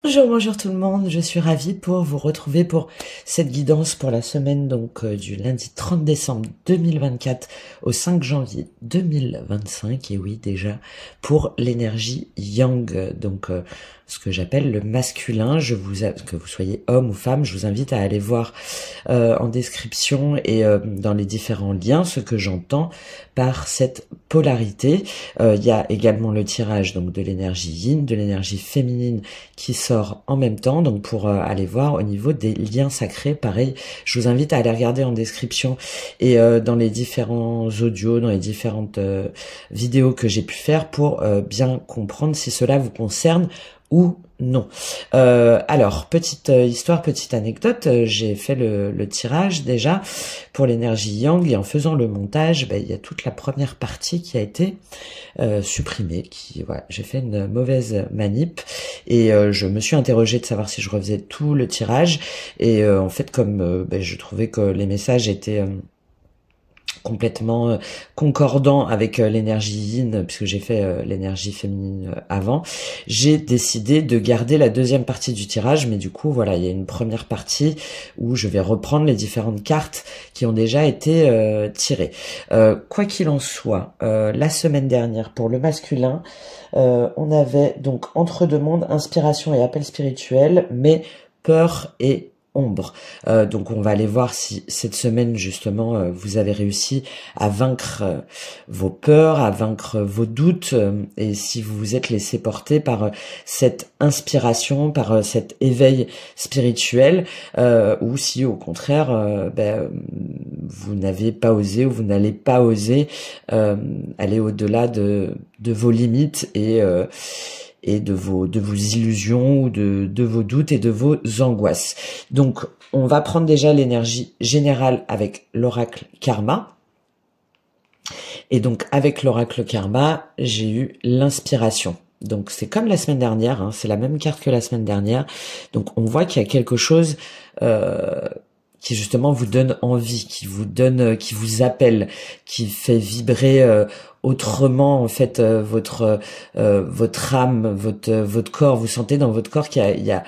Bonjour tout le monde, je suis ravie pour vous retrouver pour cette guidance pour la semaine du lundi 30 décembre 2024 au 5 janvier 2025, et oui déjà pour l'énergie Yang, ce que j'appelle le masculin. Que vous soyez homme ou femme, je vous invite à aller voir en description et dans les différents liens ce que j'entends par cette polarité. Il y a également le tirage donc de l'énergie Yin, de l'énergie féminine qui sort en même temps, donc pour aller voir au niveau des liens sacrés, pareil, je vous invite à aller regarder en description et dans les différents audios, dans les différentes vidéos que j'ai pu faire pour bien comprendre si cela vous concerne ou non. Alors, petite histoire, petite anecdote, j'ai fait le tirage déjà pour l'énergie Yang, et en faisant le montage, il y a toute la première partie qui a été supprimée, voilà, j'ai fait une mauvaise manip, et je me suis interrogée de savoir si je refaisais tout le tirage, et en fait, comme je trouvais que les messages étaient complètement concordant avec l'énergie yin, puisque j'ai fait l'énergie féminine avant, j'ai décidé de garder la deuxième partie du tirage, mais du coup voilà, il y a une première partie où je vais reprendre les différentes cartes qui ont déjà été tirées. Quoi qu'il en soit, la semaine dernière pour le masculin, on avait donc entre deux mondes, inspiration et appel spirituel, mais peur et ombre. Donc on va aller voir si cette semaine justement vous avez réussi à vaincre vos peurs, à vaincre vos doutes, et si vous vous êtes laissé porter par cette inspiration, par cet éveil spirituel, ou si au contraire vous n'avez pas osé, ou vous n'allez pas oser aller au-delà de vos limites et de vos illusions, ou de vos doutes et de vos angoisses. Donc, on va prendre déjà l'énergie générale avec l'oracle karma. Et donc, avec l'oracle karma, j'ai eu l'inspiration. Donc, c'est comme la semaine dernière, hein, c'est la même carte que la semaine dernière. Donc, on voit qu'il y a quelque chose qui justement vous donne envie, qui vous appelle, qui fait vibrer autrement en fait votre âme, votre corps. Vous sentez dans votre corps qu'il y a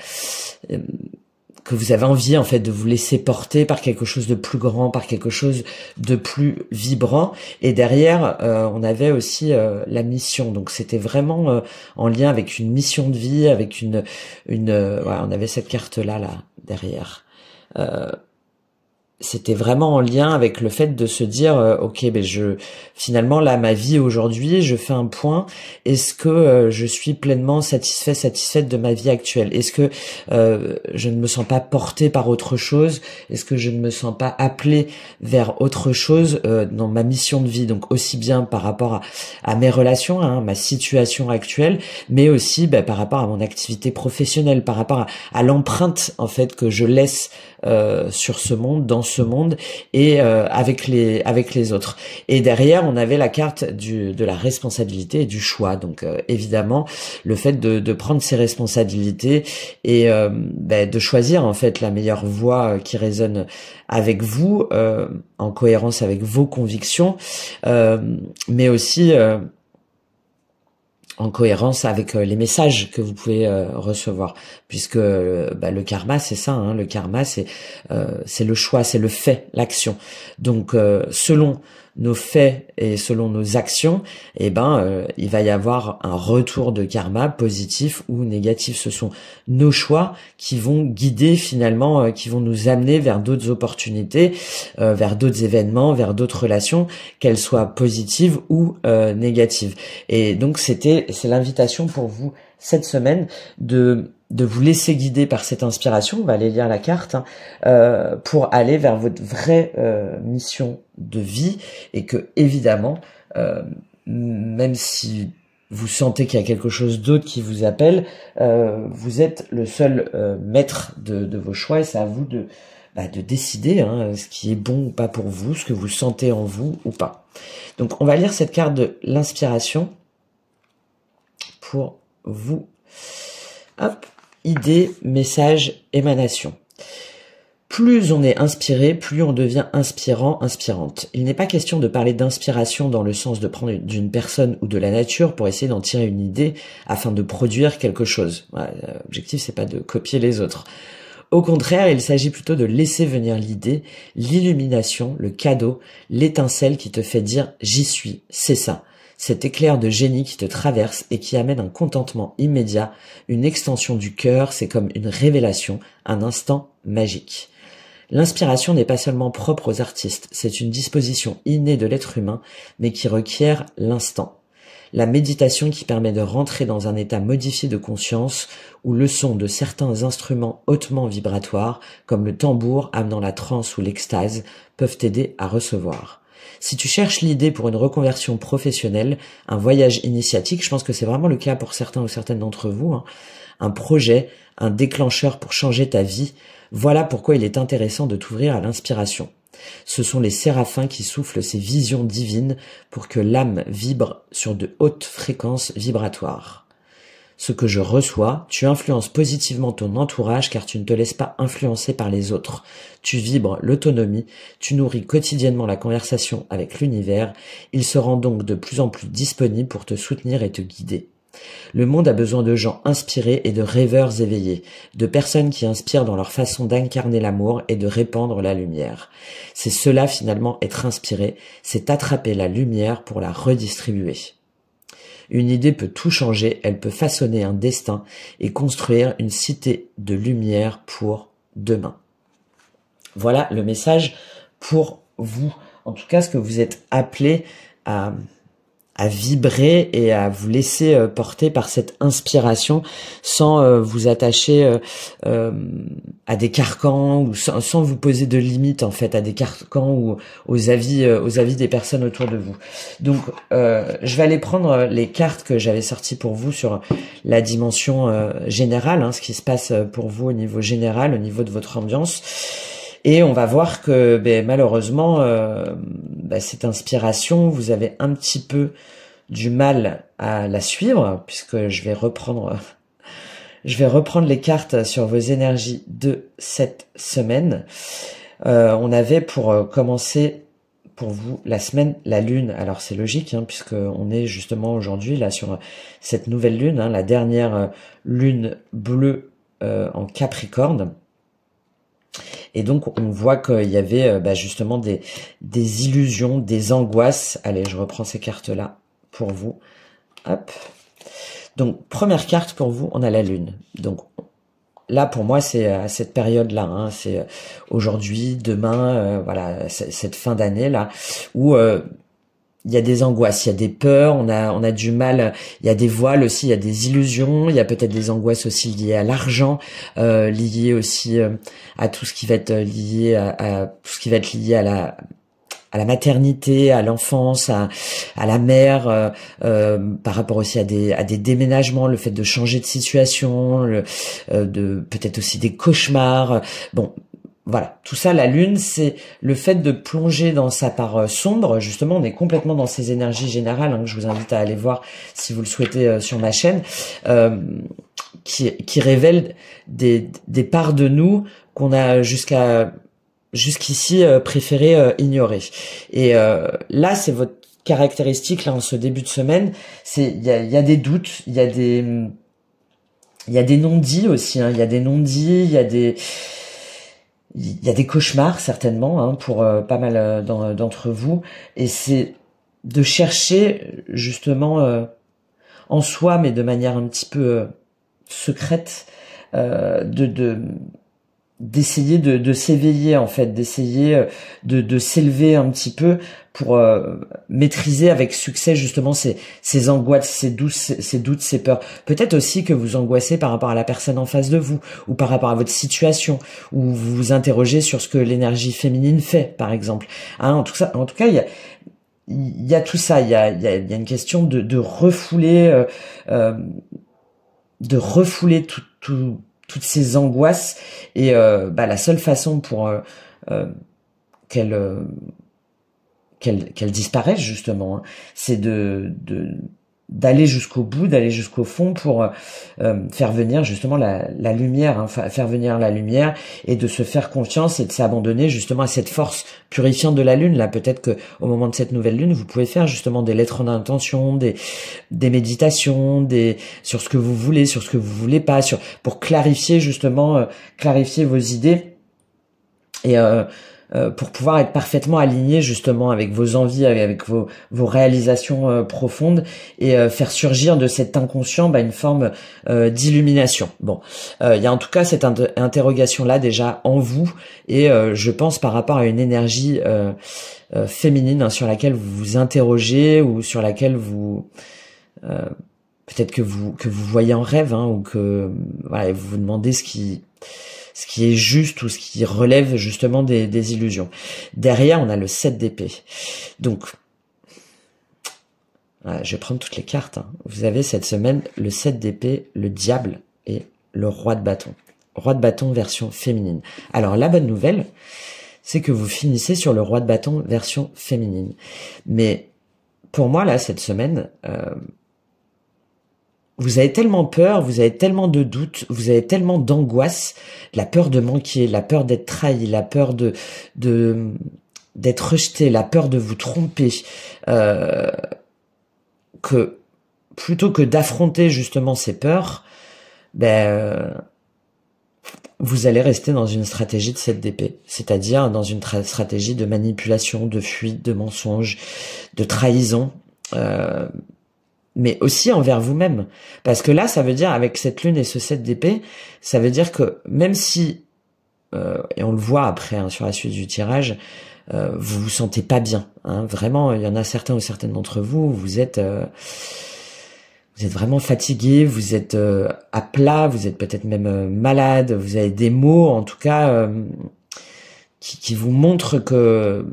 que vous avez envie en fait de vous laisser porter par quelque chose de plus grand, par quelque chose de plus vibrant. Et derrière, on avait aussi la mission. Donc c'était vraiment en lien avec une mission de vie, avec voilà, on avait cette carte là derrière. C'était vraiment en lien avec le fait de se dire ok, finalement là, ma vie aujourd'hui, je fais un point. Est-ce que je suis pleinement satisfaite de ma vie actuelle? Est-ce que je ne me sens pas portée par autre chose? Est-ce que je ne me sens pas appelée vers autre chose dans ma mission de vie? Donc aussi bien par rapport à mes relations, hein, ma situation actuelle, mais aussi par rapport à mon activité professionnelle, par rapport à l'empreinte en fait que je laisse sur ce monde, dans ce monde, et avec les autres. Et derrière, on avait la carte de la responsabilité et du choix. Donc évidemment, le fait de prendre ses responsabilités et de choisir en fait la meilleure voie qui résonne avec vous, en cohérence avec vos convictions, mais aussi en cohérence avec les messages que vous pouvez recevoir, puisque le karma c'est ça, hein, le karma c'est le choix, c'est le fait, l'action. Donc selon nos faits et selon nos actions, il va y avoir un retour de karma positif ou négatif. Ce sont nos choix qui vont guider finalement, qui vont nous amener vers d'autres opportunités, vers d'autres événements, vers d'autres relations, qu'elles soient positives ou négatives. Et donc c'est l'invitation pour vous cette semaine de vous laisser guider par cette inspiration. On va aller lire la carte, hein, pour aller vers votre vraie mission de vie, et que évidemment, même si vous sentez qu'il y a quelque chose d'autre qui vous appelle, vous êtes le seul maître de vos choix, et c'est à vous de décider hein, ce qui est bon ou pas pour vous, ce que vous sentez en vous ou pas. Donc on va lire cette carte de l'inspiration pour vous. Hop, idée, message, émanation. Plus on est inspiré, plus on devient inspirant, inspirante. Il n'est pas question de parler d'inspiration dans le sens de prendre d'une personne ou de la nature pour essayer d'en tirer une idée afin de produire quelque chose. Voilà, l'objectif, c'est pas de copier les autres. Au contraire, il s'agit plutôt de laisser venir l'idée, l'illumination, le cadeau, l'étincelle qui te fait dire « j'y suis, c'est ça ». Cet éclair de génie qui te traverse et qui amène un contentement immédiat, une extension du cœur, c'est comme une révélation, un instant magique. L'inspiration n'est pas seulement propre aux artistes, c'est une disposition innée de l'être humain, mais qui requiert l'instant. La méditation qui permet de rentrer dans un état modifié de conscience où le son de certains instruments hautement vibratoires, comme le tambour amenant la transe ou l'extase, peuvent t'aider à recevoir. Si tu cherches l'idée pour une reconversion professionnelle, un voyage initiatique, je pense que c'est vraiment le cas pour certains ou certaines d'entre vous, un projet, un déclencheur pour changer ta vie, voilà pourquoi il est intéressant de t'ouvrir à l'inspiration. Ce sont les séraphins qui soufflent ces visions divines pour que l'âme vibre sur de hautes fréquences vibratoires. Ce que je reçois, tu influences positivement ton entourage car tu ne te laisses pas influencer par les autres. Tu vibres l'autonomie, tu nourris quotidiennement la conversation avec l'univers, il se rend donc de plus en plus disponible pour te soutenir et te guider. Le monde a besoin de gens inspirés et de rêveurs éveillés, de personnes qui inspirent dans leur façon d'incarner l'amour et de répandre la lumière. C'est cela finalement être inspiré, c'est attraper la lumière pour la redistribuer. Une idée peut tout changer, elle peut façonner un destin et construire une cité de lumière pour demain. Voilà le message pour vous. En tout cas, ce que vous êtes appelés à vibrer et à vous laisser porter par cette inspiration sans vous attacher à des carcans ou sans vous poser de limites en fait à des carcans ou aux avis des personnes autour de vous. Donc je vais aller prendre les cartes que j'avais sorties pour vous sur la dimension générale, ce qui se passe pour vous au niveau général, au niveau de votre ambiance. Et on va voir que malheureusement, cette inspiration, vous avez un petit peu du mal à la suivre, puisque je vais reprendre les cartes sur vos énergies de cette semaine. On avait pour commencer pour vous la semaine, la lune. Alors c'est logique, puisque on est justement aujourd'hui là sur cette nouvelle lune, la dernière lune bleue en Capricorne. Et donc on voit qu'il y avait justement des illusions, des angoisses. Allez, je reprends ces cartes-là pour vous. Hop. Donc première carte pour vous, on a la lune. Donc là pour moi c'est à cette période-là, c'est aujourd'hui, demain, voilà, cette fin d'année là où il y a des angoisses, il y a des peurs, on a du mal, il y a des voiles aussi, il y a des illusions, il y a peut-être des angoisses aussi liées à l'argent, liées aussi à tout ce qui va être lié à tout ce qui va être lié à la maternité, à l'enfance, à la mère, par rapport aussi à des déménagements, le fait de changer de situation, de peut-être aussi des cauchemars. Bon, voilà, tout ça, la lune, c'est le fait de plonger dans sa part sombre. Justement, on est complètement dans ces énergies générales que je vous invite à aller voir si vous le souhaitez sur ma chaîne, qui révèlent des parts de nous qu'on a jusqu'ici préféré ignorer. Et là, c'est votre caractéristique là en ce début de semaine. Il y a des doutes, il y a des non-dits aussi. Il y a des non-dits, il y a des cauchemars certainement pour pas mal d'entre vous, et c'est de chercher justement en soi, mais de manière un petit peu secrète, d'essayer de s'éveiller en fait, d'essayer de s'élever un petit peu pour maîtriser avec succès justement ces angoisses, ces doutes, ces peurs. Peut-être aussi que vous angoissez par rapport à la personne en face de vous ou par rapport à votre situation, ou vous vous interrogez sur ce que l'énergie féminine fait par exemple. En tout cas, il y a tout ça, il y a une question de refouler toutes ces angoisses, et la seule façon pour qu'elles disparaissent justement, c'est de d'aller jusqu'au bout, d'aller jusqu'au fond pour faire venir justement la lumière, hein, faire venir la lumière et de se faire confiance et de s'abandonner justement à cette force purifiante de la lune. Là, peut-être que au moment de cette nouvelle lune, vous pouvez faire justement des lettres d'intention, des méditations, sur ce que vous voulez, sur ce que vous voulez pas, pour clarifier justement, clarifier vos idées et pour pouvoir être parfaitement aligné justement avec vos envies, avec vos réalisations profondes et faire surgir de cet inconscient une forme d'illumination. Bon, il y a en tout cas cette interrogation là déjà en vous et je pense par rapport à une énergie féminine, hein, sur laquelle vous vous interrogez ou sur laquelle vous peut-être que vous voyez en rêve, hein, ou que voilà, vous vous demandez ce qui est juste ou ce qui relève justement des illusions. Derrière, on a le 7 d'épée. Donc, voilà, je vais prendre toutes les cartes, hein. Vous avez cette semaine le 7 d'épée, le diable et le roi de bâton. Roi de bâton version féminine. Alors, la bonne nouvelle, c'est que vous finissez sur le roi de bâton version féminine. Mais pour moi, là, cette semaine, vous avez tellement peur, vous avez tellement de doutes, vous avez tellement d'angoisse, la peur de manquer, la peur d'être trahi, la peur d'être rejeté, la peur de vous tromper, que plutôt que d'affronter justement ces peurs, vous allez rester dans une stratégie de 7 d'épée, c'est-à-dire dans une stratégie de manipulation, de fuite, de mensonge, de trahison, mais aussi envers vous-même. Parce que là, ça veut dire, avec cette lune et ce 7 d'épée, ça veut dire que même si, et on le voit après, hein, sur la suite du tirage, vous vous sentez pas bien, hein, vraiment, il y en a certains ou certaines d'entre vous, vous êtes vraiment fatigué, vous êtes à plat, vous êtes peut-être même malade, vous avez des maux, en tout cas, qui vous montrent que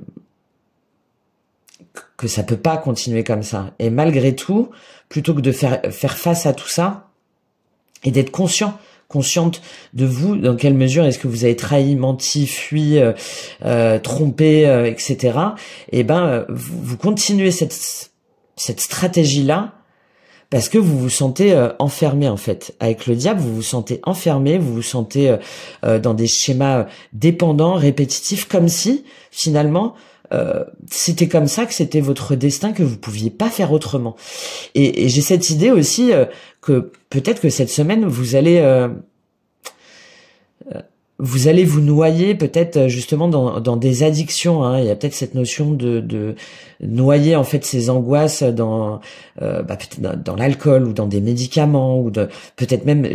ça peut pas continuer comme ça. Et malgré tout, plutôt que de faire face à tout ça et d'être consciente de vous, dans quelle mesure est-ce que vous avez trahi, menti, fui, trompé, etc. Et vous continuez cette stratégie-là parce que vous vous sentez enfermé en fait. Avec le diable, vous vous sentez enfermé, vous vous sentez dans des schémas dépendants, répétitifs, comme si finalement c'était comme ça, que c'était votre destin, que vous pouviez pas faire autrement. Et j'ai cette idée aussi que peut-être que cette semaine vous allez vous noyer peut-être justement dans des addictions, hein. Il y a peut-être cette notion de noyer en fait ces angoisses peut-être dans l'alcool ou dans des médicaments ou peut-être même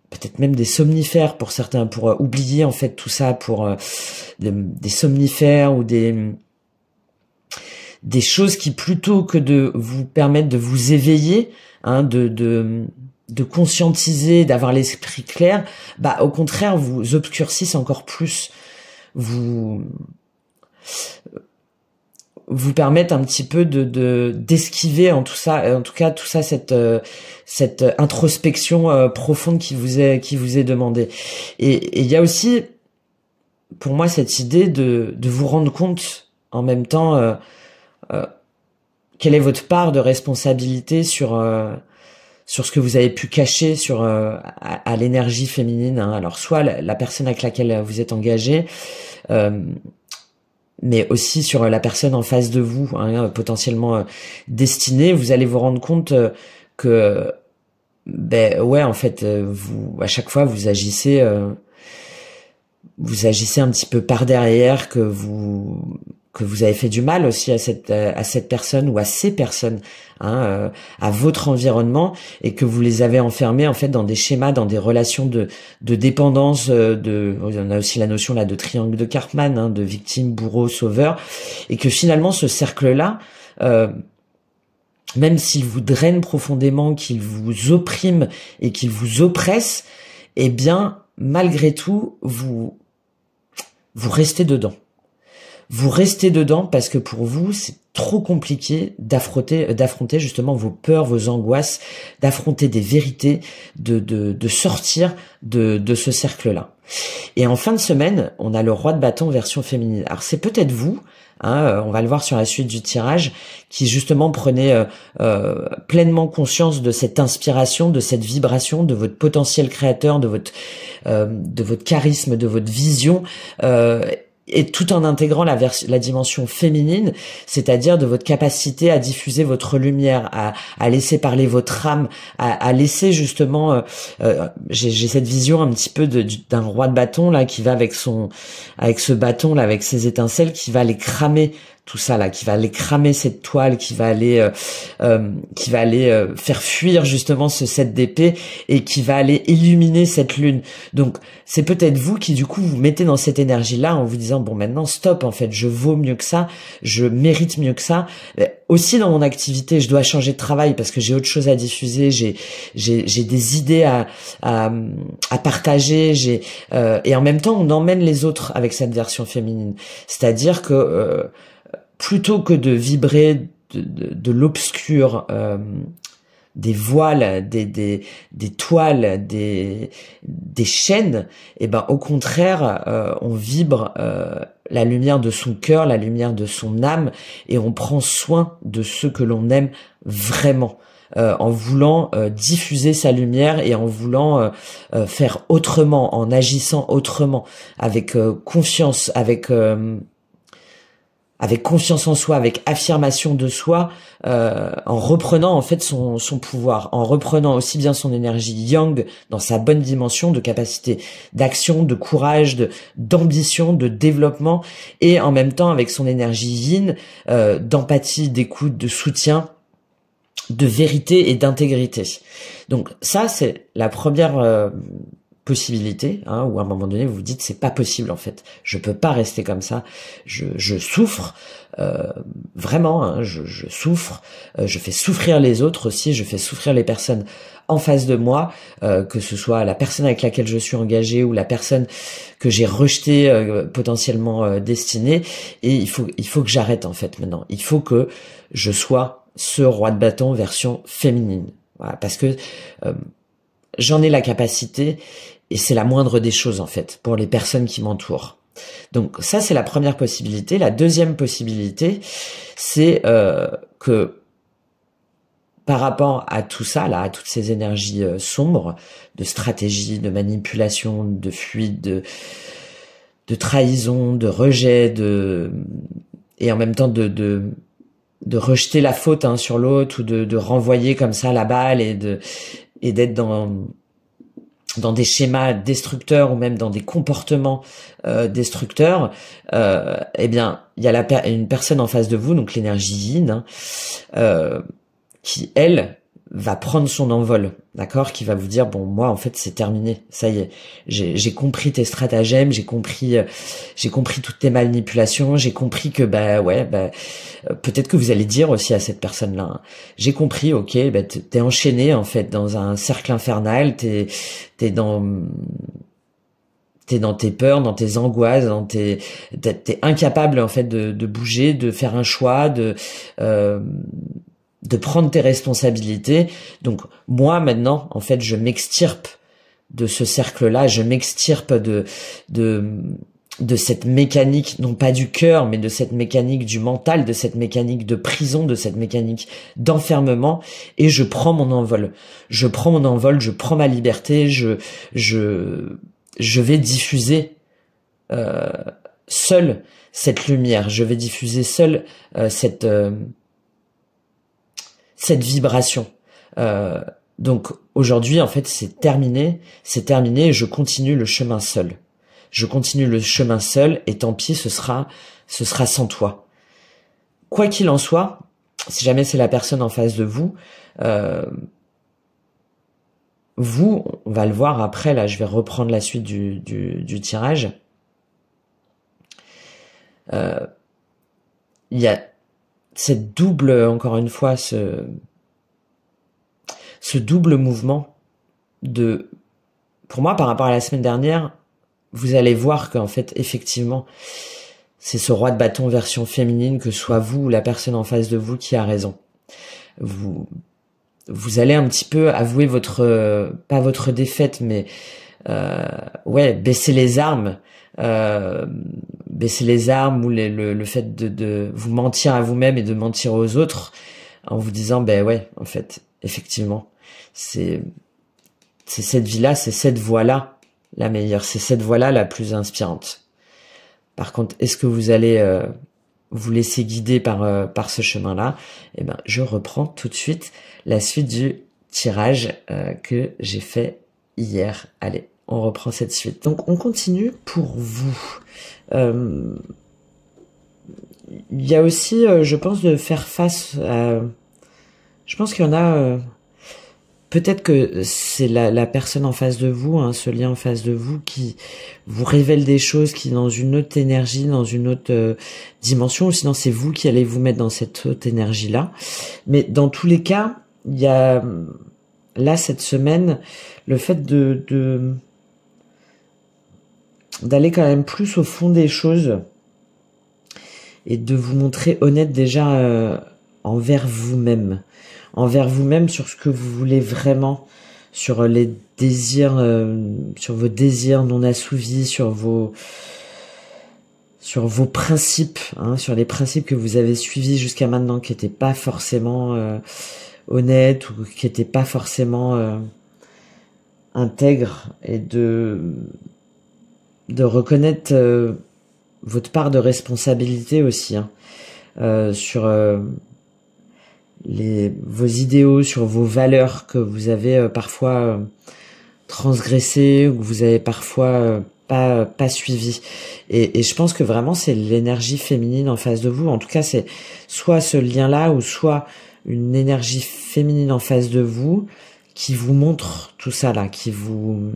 peut-être même des somnifères pour certains, pour oublier en fait tout ça, pour des somnifères ou des choses qui, plutôt que de vous permettre de vous éveiller, hein, de conscientiser, d'avoir l'esprit clair, au contraire vous obscurcissent encore plus, vous permettent un petit peu d'esquiver en tout ça, en tout cas tout ça, cette introspection profonde qui vous est demandée. Et il y a aussi pour moi cette idée de vous rendre compte en même temps quelle est votre part de responsabilité sur ce que vous avez pu cacher à l'énergie féminine, hein. Alors soit la personne avec laquelle vous êtes engagé, mais aussi sur la personne en face de vous, hein, potentiellement destinée. Vous allez vous rendre compte que en fait vous, à chaque fois vous agissez un petit peu par derrière, que vous avez fait du mal aussi à cette personne ou à ces personnes, hein, à votre environnement, et que vous les avez enfermés en fait dans des schémas, dans des relations de dépendance, on a aussi la notion là de triangle de Karpman, hein, de victime, bourreau, sauveur, et que finalement ce cercle-là, même s'il vous draine profondément, qu'il vous opprime et qu'il vous oppresse, eh bien malgré tout vous restez dedans. Vous restez dedans parce que pour vous, c'est trop compliqué d'affronter justement vos peurs, vos angoisses, d'affronter des vérités, de sortir de ce cercle-là. Et en fin de semaine, on a le roi de bâton version féminine. Alors c'est peut-être vous, hein, on va le voir sur la suite du tirage, qui justement prenait pleinement conscience de cette inspiration, de cette vibration, de votre potentiel créateur, de votre charisme, de votre vision, et tout en intégrant la dimension féminine, c'est-à-dire de votre capacité à diffuser votre lumière, à laisser parler votre âme, à laisser justement, j'ai cette vision un petit peu d'un roi de bâton là qui va avec ce bâton là, avec ses étincelles, qui va aller cramer tout ça là, qui va aller cramer cette toile, qui va aller faire fuir justement ce 7 d'épée et qui va aller illuminer cette lune. Donc c'est peut-être vous qui du coup vous mettez dans cette énergie là en vous disant bon maintenant stop, en fait je vaux mieux que ça, je mérite mieux que ça. Aussi dans mon activité je dois changer de travail parce que j'ai autre chose à diffuser, j'ai des idées à partager, et en même temps on emmène les autres avec cette version féminine, c'est-à-dire que plutôt que de vibrer de l'obscur, des voiles, des toiles, des chaînes, et ben au contraire, on vibre la lumière de son cœur, la lumière de son âme, et on prend soin de ceux que l'on aime vraiment. En voulant diffuser sa lumière et en voulant faire autrement, en agissant autrement, avec confiance, avec confiance en soi, avec affirmation de soi, en reprenant en fait son pouvoir, en reprenant aussi bien son énergie yang dans sa bonne dimension de capacité d'action, de courage, d'ambition, de développement, et en même temps avec son énergie yin, d'empathie, d'écoute, de soutien, de vérité et d'intégrité. Donc ça c'est la première possibilité, hein, où à un moment donné vous vous dites c'est pas possible en fait, je peux pas rester comme ça, je souffre vraiment, hein, je souffre, je fais souffrir les autres aussi, je fais souffrir les personnes en face de moi, que ce soit la personne avec laquelle je suis engagée ou la personne que j'ai rejetée, potentiellement destinée, et il faut que j'arrête en fait maintenant, il faut que je sois ce roi de bâton version féminine, voilà, parce que j'en ai la capacité. Et c'est la moindre des choses, en fait, pour les personnes qui m'entourent. Donc ça, c'est la première possibilité. La deuxième possibilité, c'est que par rapport à tout ça, là, à toutes ces énergies sombres, de stratégie, de manipulation, de fuite, de trahison, de rejet, et en même temps de rejeter la faute, hein, sur l'autre, ou de renvoyer comme ça la balle, et d'être dans des schémas destructeurs ou même dans des comportements destructeurs, eh bien, il y a une personne en face de vous, donc l'énergie yin, hein, qui, elle, va prendre son envol, d'accord, qui va vous dire bon, moi en fait c'est terminé, ça y est, j'ai compris tes stratagèmes, j'ai compris toutes tes manipulations, j'ai compris que peut-être que vous allez dire aussi à cette personne-là, hein, j'ai compris, ok, t'es enchaîné en fait dans un cercle infernal, t'es dans tes peurs, dans tes angoisses, t'es incapable en fait de bouger, de faire un choix, de prendre tes responsabilités. Donc moi maintenant en fait je m'extirpe de ce cercle-là, je m'extirpe de cette mécanique, non pas du cœur, mais de cette mécanique du mental, de cette mécanique de prison, de cette mécanique d'enfermement, et je prends mon envol. Je prends mon envol, je prends ma liberté, je vais diffuser seul cette lumière, je vais diffuser seul cette vibration. Donc aujourd'hui en fait c'est terminé, et je continue le chemin seul. Je continue le chemin seul, et tant pis, ce sera sans toi. Quoi qu'il en soit, si jamais c'est la personne en face de vous, on va le voir après, là je vais reprendre la suite du tirage. Il y a cette double, encore une fois, ce double mouvement pour moi, par rapport à la semaine dernière, vous allez voir qu'en fait, effectivement, c'est ce roi de bâton version féminine, que ce soit vous ou la personne en face de vous, qui a raison. Vous allez un petit peu avouer pas votre défaite, mais ouais, baisser les armes, ou le fait de vous mentir à vous-même et de mentir aux autres en vous disant ben ouais, en fait, effectivement, c'est cette vie-là, c'est cette voie-là la meilleure, c'est cette voie-là la plus inspirante. Par contre, est-ce que vous allez vous laisser guider par ce chemin-là? Eh ben, je reprends tout de suite la suite du tirage que j'ai fait hier. Allez, on reprend cette suite. Donc, on continue pour vous. Il y a aussi, je pense, de faire face à... Je pense qu'il y en a... peut-être que c'est la personne en face de vous, hein, ce lien en face de vous, qui vous révèle des choses qui dans une autre énergie, dans une autre dimension, ou sinon c'est vous qui allez vous mettre dans cette autre énergie-là. Mais dans tous les cas, il y a là cette semaine le fait d'aller quand même plus au fond des choses et de vous montrer honnête déjà envers vous-même. Envers vous-même sur ce que vous voulez vraiment, sur les désirs, sur vos désirs non assouvis, sur vos principes, hein, sur les principes que vous avez suivis jusqu'à maintenant, qui n'étaient pas forcément honnêtes ou qui n'étaient pas forcément intègres, et de reconnaître votre part de responsabilité aussi, hein, sur vos idéaux, sur vos valeurs que vous avez parfois transgressées, ou que vous avez parfois pas suivi. Et je pense que vraiment c'est l'énergie féminine en face de vous. En tout cas, c'est soit ce lien-là, ou soit une énergie féminine en face de vous qui vous montre tout ça là, qui vous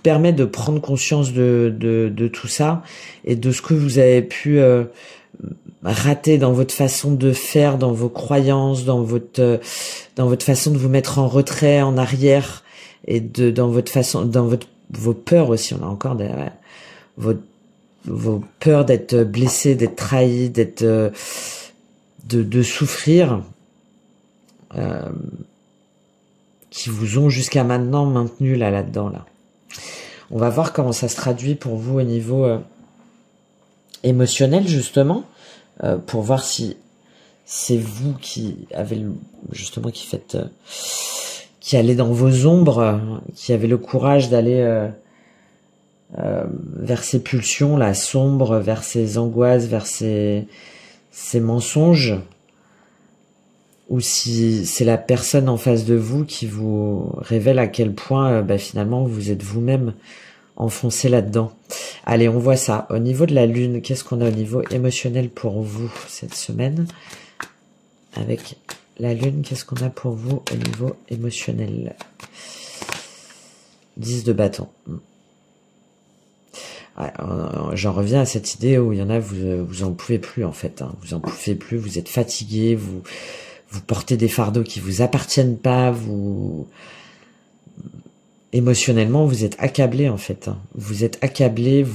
permet de prendre conscience de tout ça et de ce que vous avez pu rater dans votre façon de faire, dans vos croyances, dans votre façon de vous mettre en retrait, en arrière, et dans vos peurs aussi. On a encore vos peurs d'être blessé, d'être trahi, de souffrir, qui vous ont jusqu'à maintenant maintenu là-dedans là. On va voir comment ça se traduit pour vous au niveau émotionnel, justement, pour voir si c'est vous qui avez justement qui allez dans vos ombres, qui avez le courage d'aller vers ces pulsions là sombres, vers ces angoisses, vers ces mensonges, ou si c'est la personne en face de vous qui vous révèle à quel point finalement vous êtes vous-même enfoncé là-dedans. Allez, on voit ça. Au niveau de la lune, qu'est-ce qu'on a au niveau émotionnel pour vous cette semaine? Avec la lune, qu'est-ce qu'on a pour vous au niveau émotionnel? 10 de bâton. Ouais, j'en reviens à cette idée où il y en a, vous en pouvez plus en fait. Hein. Vous en pouvez plus, vous êtes fatigué, vous portez des fardeaux qui vous appartiennent pas, émotionnellement, vous êtes accablé en fait. Hein. Vous êtes accablé,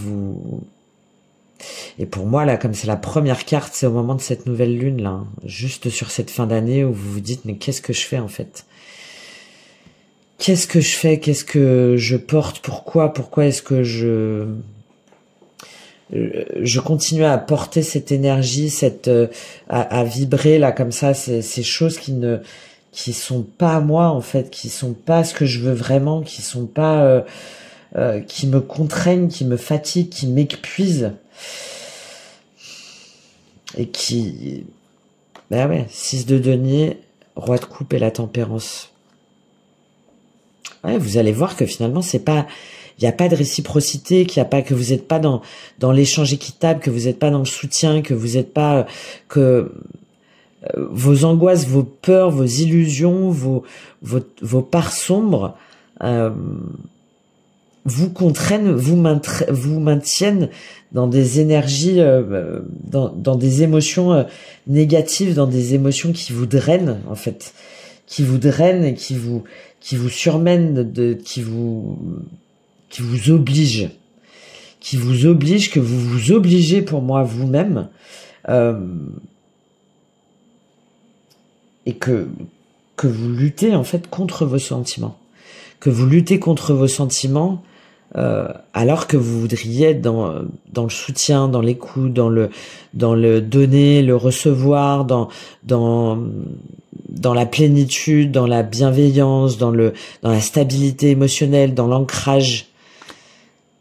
Et pour moi, là, comme c'est la première carte, c'est au moment de cette nouvelle lune, là, hein, juste sur cette fin d'année, où vous vous dites, mais qu'est-ce que je fais en fait? Qu'est-ce que je fais? Qu'est-ce que je porte? Pourquoi est-ce que je continue à porter cette énergie, à vibrer là comme ça, ces choses qui sont pas à moi en fait, qui sont pas ce que je veux vraiment, qui sont pas qui me contraignent, qui me fatiguent, qui m'épuisent, et qui 6 de denier, roi de coupe et la tempérance. Ouais, vous allez voir que finalement il n'y a pas de réciprocité, que vous n'êtes pas dans l'échange équitable, que vous n'êtes pas dans le soutien, que vous n'êtes pas, que vos angoisses, vos peurs, vos illusions, vos parts sombres vous contraignent, vous maintiennent dans des énergies, dans des émotions négatives, dans des émotions qui vous drainent en fait, qui vous drainent et qui vous surmènent, qui vous obligent, que vous vous obligez pour moi vous-même, et que vous luttez en fait contre vos sentiments, que vous luttez contre vos sentiments, alors que vous voudriez être dans le soutien, dans l'écoute, dans le donner, le recevoir, dans la plénitude, dans la bienveillance, dans la stabilité émotionnelle, dans l'ancrage.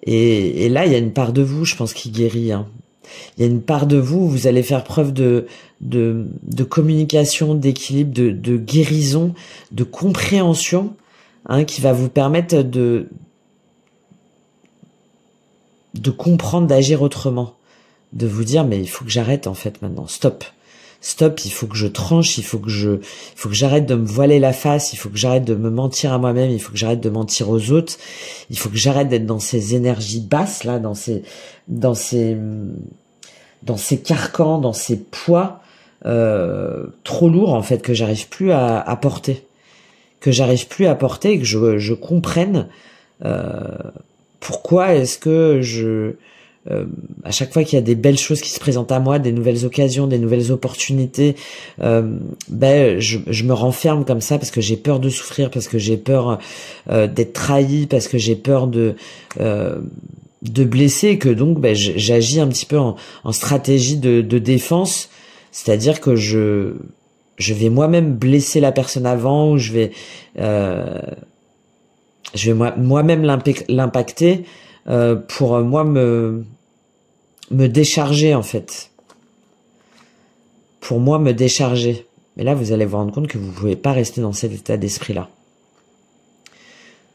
Et là, il y a une part de vous, je pense, qui guérit. Hein. Il y a une part de vous où vous allez faire preuve de communication, d'équilibre, de guérison, de compréhension, hein, qui va vous permettre de comprendre, d'agir autrement, de vous dire mais il faut que j'arrête en fait maintenant, stop, il faut que je tranche, il faut que j'arrête de me voiler la face, il faut que j'arrête de me mentir à moi-même, il faut que j'arrête de mentir aux autres, il faut que j'arrête d'être dans ces énergies basses là, dans ces carcans, dans ces poids trop lourds en fait que j'arrive plus à porter, et que je comprenne pourquoi est-ce que à chaque fois qu'il y a des belles choses qui se présentent à moi, des nouvelles occasions, des nouvelles opportunités, je me renferme comme ça parce que j'ai peur de souffrir, parce que j'ai peur d'être trahi, parce que j'ai peur de blesser, et que donc j'agis un petit peu en stratégie de défense, c'est-à-dire que je vais moi-même blesser la personne avant, ou je vais moi-même l'impacter pour moi me décharger en fait. Pour moi me décharger. Mais là vous allez vous rendre compte que vous pouvez pas rester dans cet état d'esprit-là.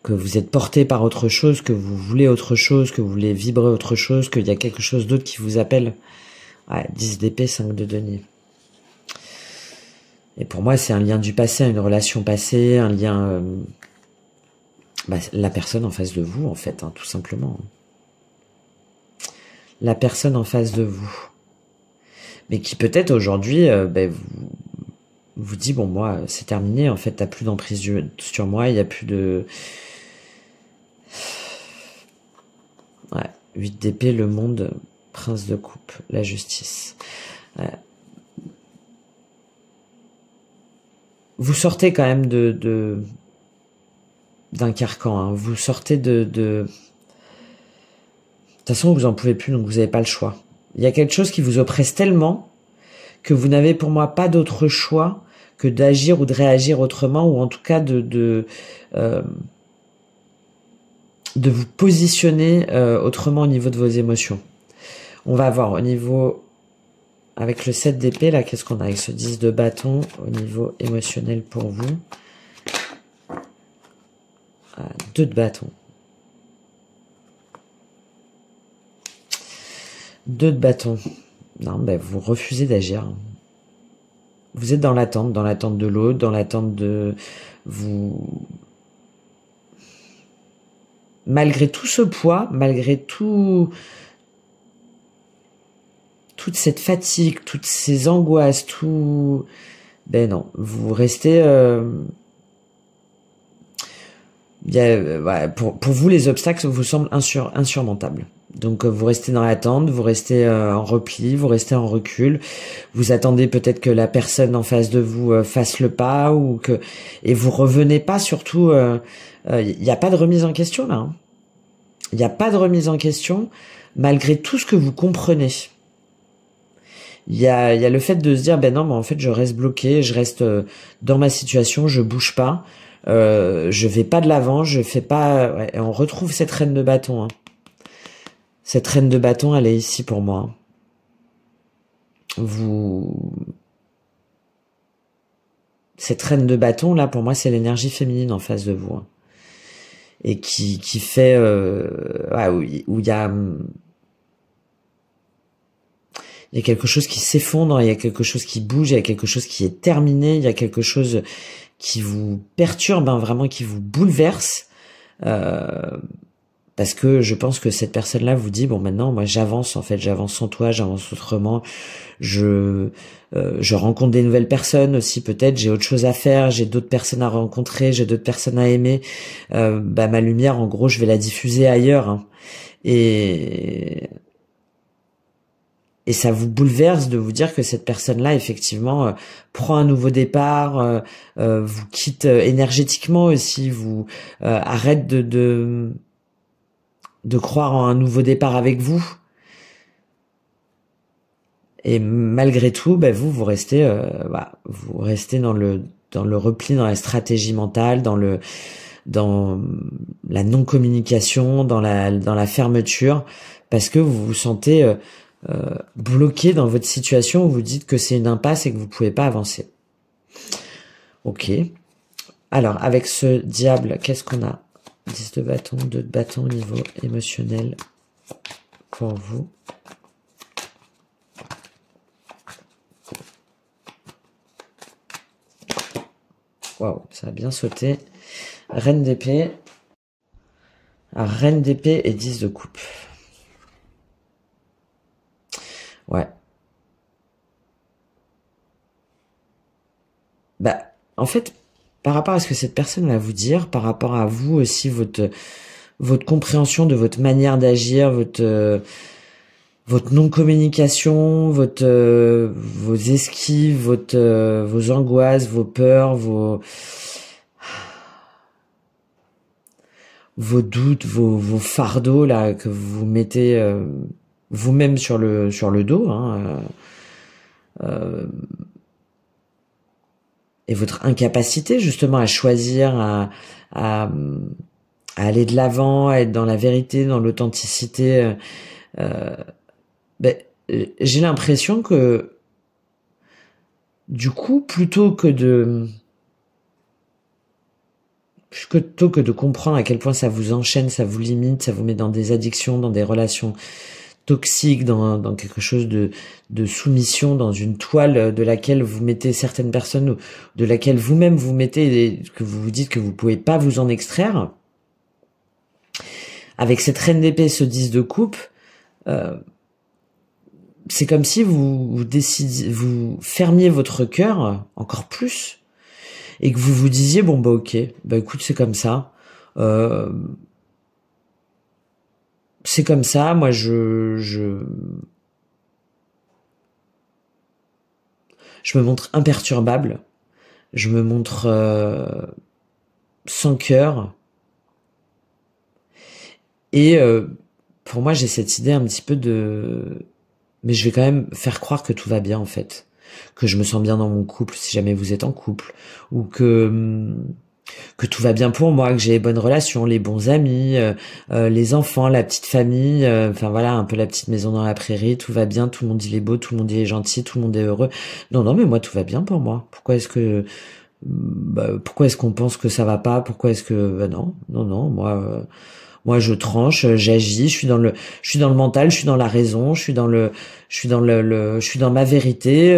Que vous êtes porté par autre chose, que vous voulez autre chose, que vous voulez vibrer autre chose, qu'il y a quelque chose d'autre qui vous appelle. Ouais, 10 d'épée, 5 de denier. Et pour moi c'est un lien du passé, une relation passée, un lien... la personne en face de vous, en fait, hein, tout simplement. La personne en face de vous. Mais qui peut-être aujourd'hui vous dit, bon, moi, c'est terminé, en fait, t'as plus d'emprise sur moi, il n'y a plus de... Ouais, 8 d'épée, le monde, prince de coupe, la justice. Ouais. Vous sortez quand même d'un carcan, hein. Vous sortez de toute façon vous en pouvez plus, donc vous n'avez pas le choix. Il y a quelque chose qui vous oppresse tellement que vous n'avez pour moi pas d'autre choix que d'agir ou de réagir autrement, ou en tout cas de vous positionner autrement au niveau de vos émotions. On va voir au niveau, avec le 7 d'épée, là, qu'est-ce qu'on a avec ce 10 de bâton au niveau émotionnel pour vous. 2 de bâton. 2 de bâton. Non, vous refusez d'agir. Vous êtes dans l'attente de l'autre, dans l'attente de vous. Malgré tout ce poids, malgré toute cette fatigue, toutes ces angoisses, tout. Non, vous restez. Pour vous, les obstacles vous semblent insurmontables. Donc vous restez dans l'attente, vous restez en repli, vous restez en recul, vous attendez peut-être que la personne en face de vous fasse le pas, et vous revenez pas, surtout, il n'y a pas de remise en question là. Hein. Il n'y a pas de remise en question malgré tout ce que vous comprenez. Il y a le fait de se dire non, mais en fait je reste bloqué, je reste dans ma situation, je bouge pas. Je vais pas de l'avant, je fais pas. Ouais, et on retrouve cette reine de bâton. Hein. Cette reine de bâton, elle est ici pour moi. Cette reine de bâton là, pour moi, c'est l'énergie féminine en face de vous, hein. Et qui fait où il y a quelque chose qui s'effondre, il y a quelque chose qui bouge, il y a quelque chose qui est terminé, il y a quelque chose qui vous perturbe, hein, vraiment, qui vous bouleverse, parce que je pense que cette personne-là vous dit, bon, maintenant, moi, j'avance, en fait, j'avance sans toi, j'avance autrement, je rencontre des nouvelles personnes aussi, peut-être, j'ai autre chose à faire, j'ai d'autres personnes à rencontrer, j'ai d'autres personnes à aimer, ma lumière, en gros, je vais la diffuser ailleurs, hein. Et et ça vous bouleverse de vous dire que cette personne-là, effectivement, prend un nouveau départ, vous quitte énergétiquement aussi, vous arrête de croire en un nouveau départ avec vous. Et malgré tout, vous restez, vous restez dans le repli, dans la stratégie mentale, dans la non-communication, dans la fermeture, parce que vous vous sentez bloqué dans votre situation où vous dites que c'est une impasse et que vous pouvez pas avancer. Ok. Alors, avec ce diable, qu'est-ce qu'on a? 10 de bâton, 2 de bâton au niveau émotionnel pour vous. Waouh, ça a bien sauté. Reine d'épée. Alors, reine d'épée et 10 de coupe. Ouais. En fait, par rapport à ce que cette personne va vous dire, par rapport à vous aussi, votre compréhension de votre manière d'agir, votre non-communication, vos esquives, vos angoisses, vos peurs, vos doutes, vos fardeaux là que vous mettez vous-même sur le dos, hein, et votre incapacité justement à choisir, à aller de l'avant, à être dans la vérité, dans l'authenticité. J'ai l'impression que du coup, plutôt que de comprendre à quel point ça vous enchaîne, ça vous limite, ça vous met dans des addictions, dans des relations toxiques, dans quelque chose de soumission, dans une toile de laquelle vous mettez certaines personnes, ou de laquelle vous-même vous mettez, et que vous vous dites que vous pouvez pas vous en extraire. Avec cette reine d'épée, ce 10 de coupe, c'est comme si vous fermiez votre cœur encore plus, et que vous vous disiez, bon ok, écoute, c'est comme ça, c'est comme ça, moi je me montre imperturbable, je me montre sans cœur, et pour moi j'ai cette idée un petit peu mais je vais quand même faire croire que tout va bien en fait, que je me sens bien dans mon couple si jamais vous êtes en couple, ou que tout va bien pour moi, que j'ai les bonnes relations, les bons amis, les enfants, la petite famille, enfin voilà, un peu la petite maison dans la prairie, tout va bien, tout le monde il est beau, tout le monde il est gentil, tout le monde est heureux. Non, mais moi tout va bien pour moi. Pourquoi est-ce qu'on pense que ça va pas? Pourquoi est-ce que non, moi je tranche, j'agis, je suis dans le mental, je suis dans la raison, je suis dans ma vérité,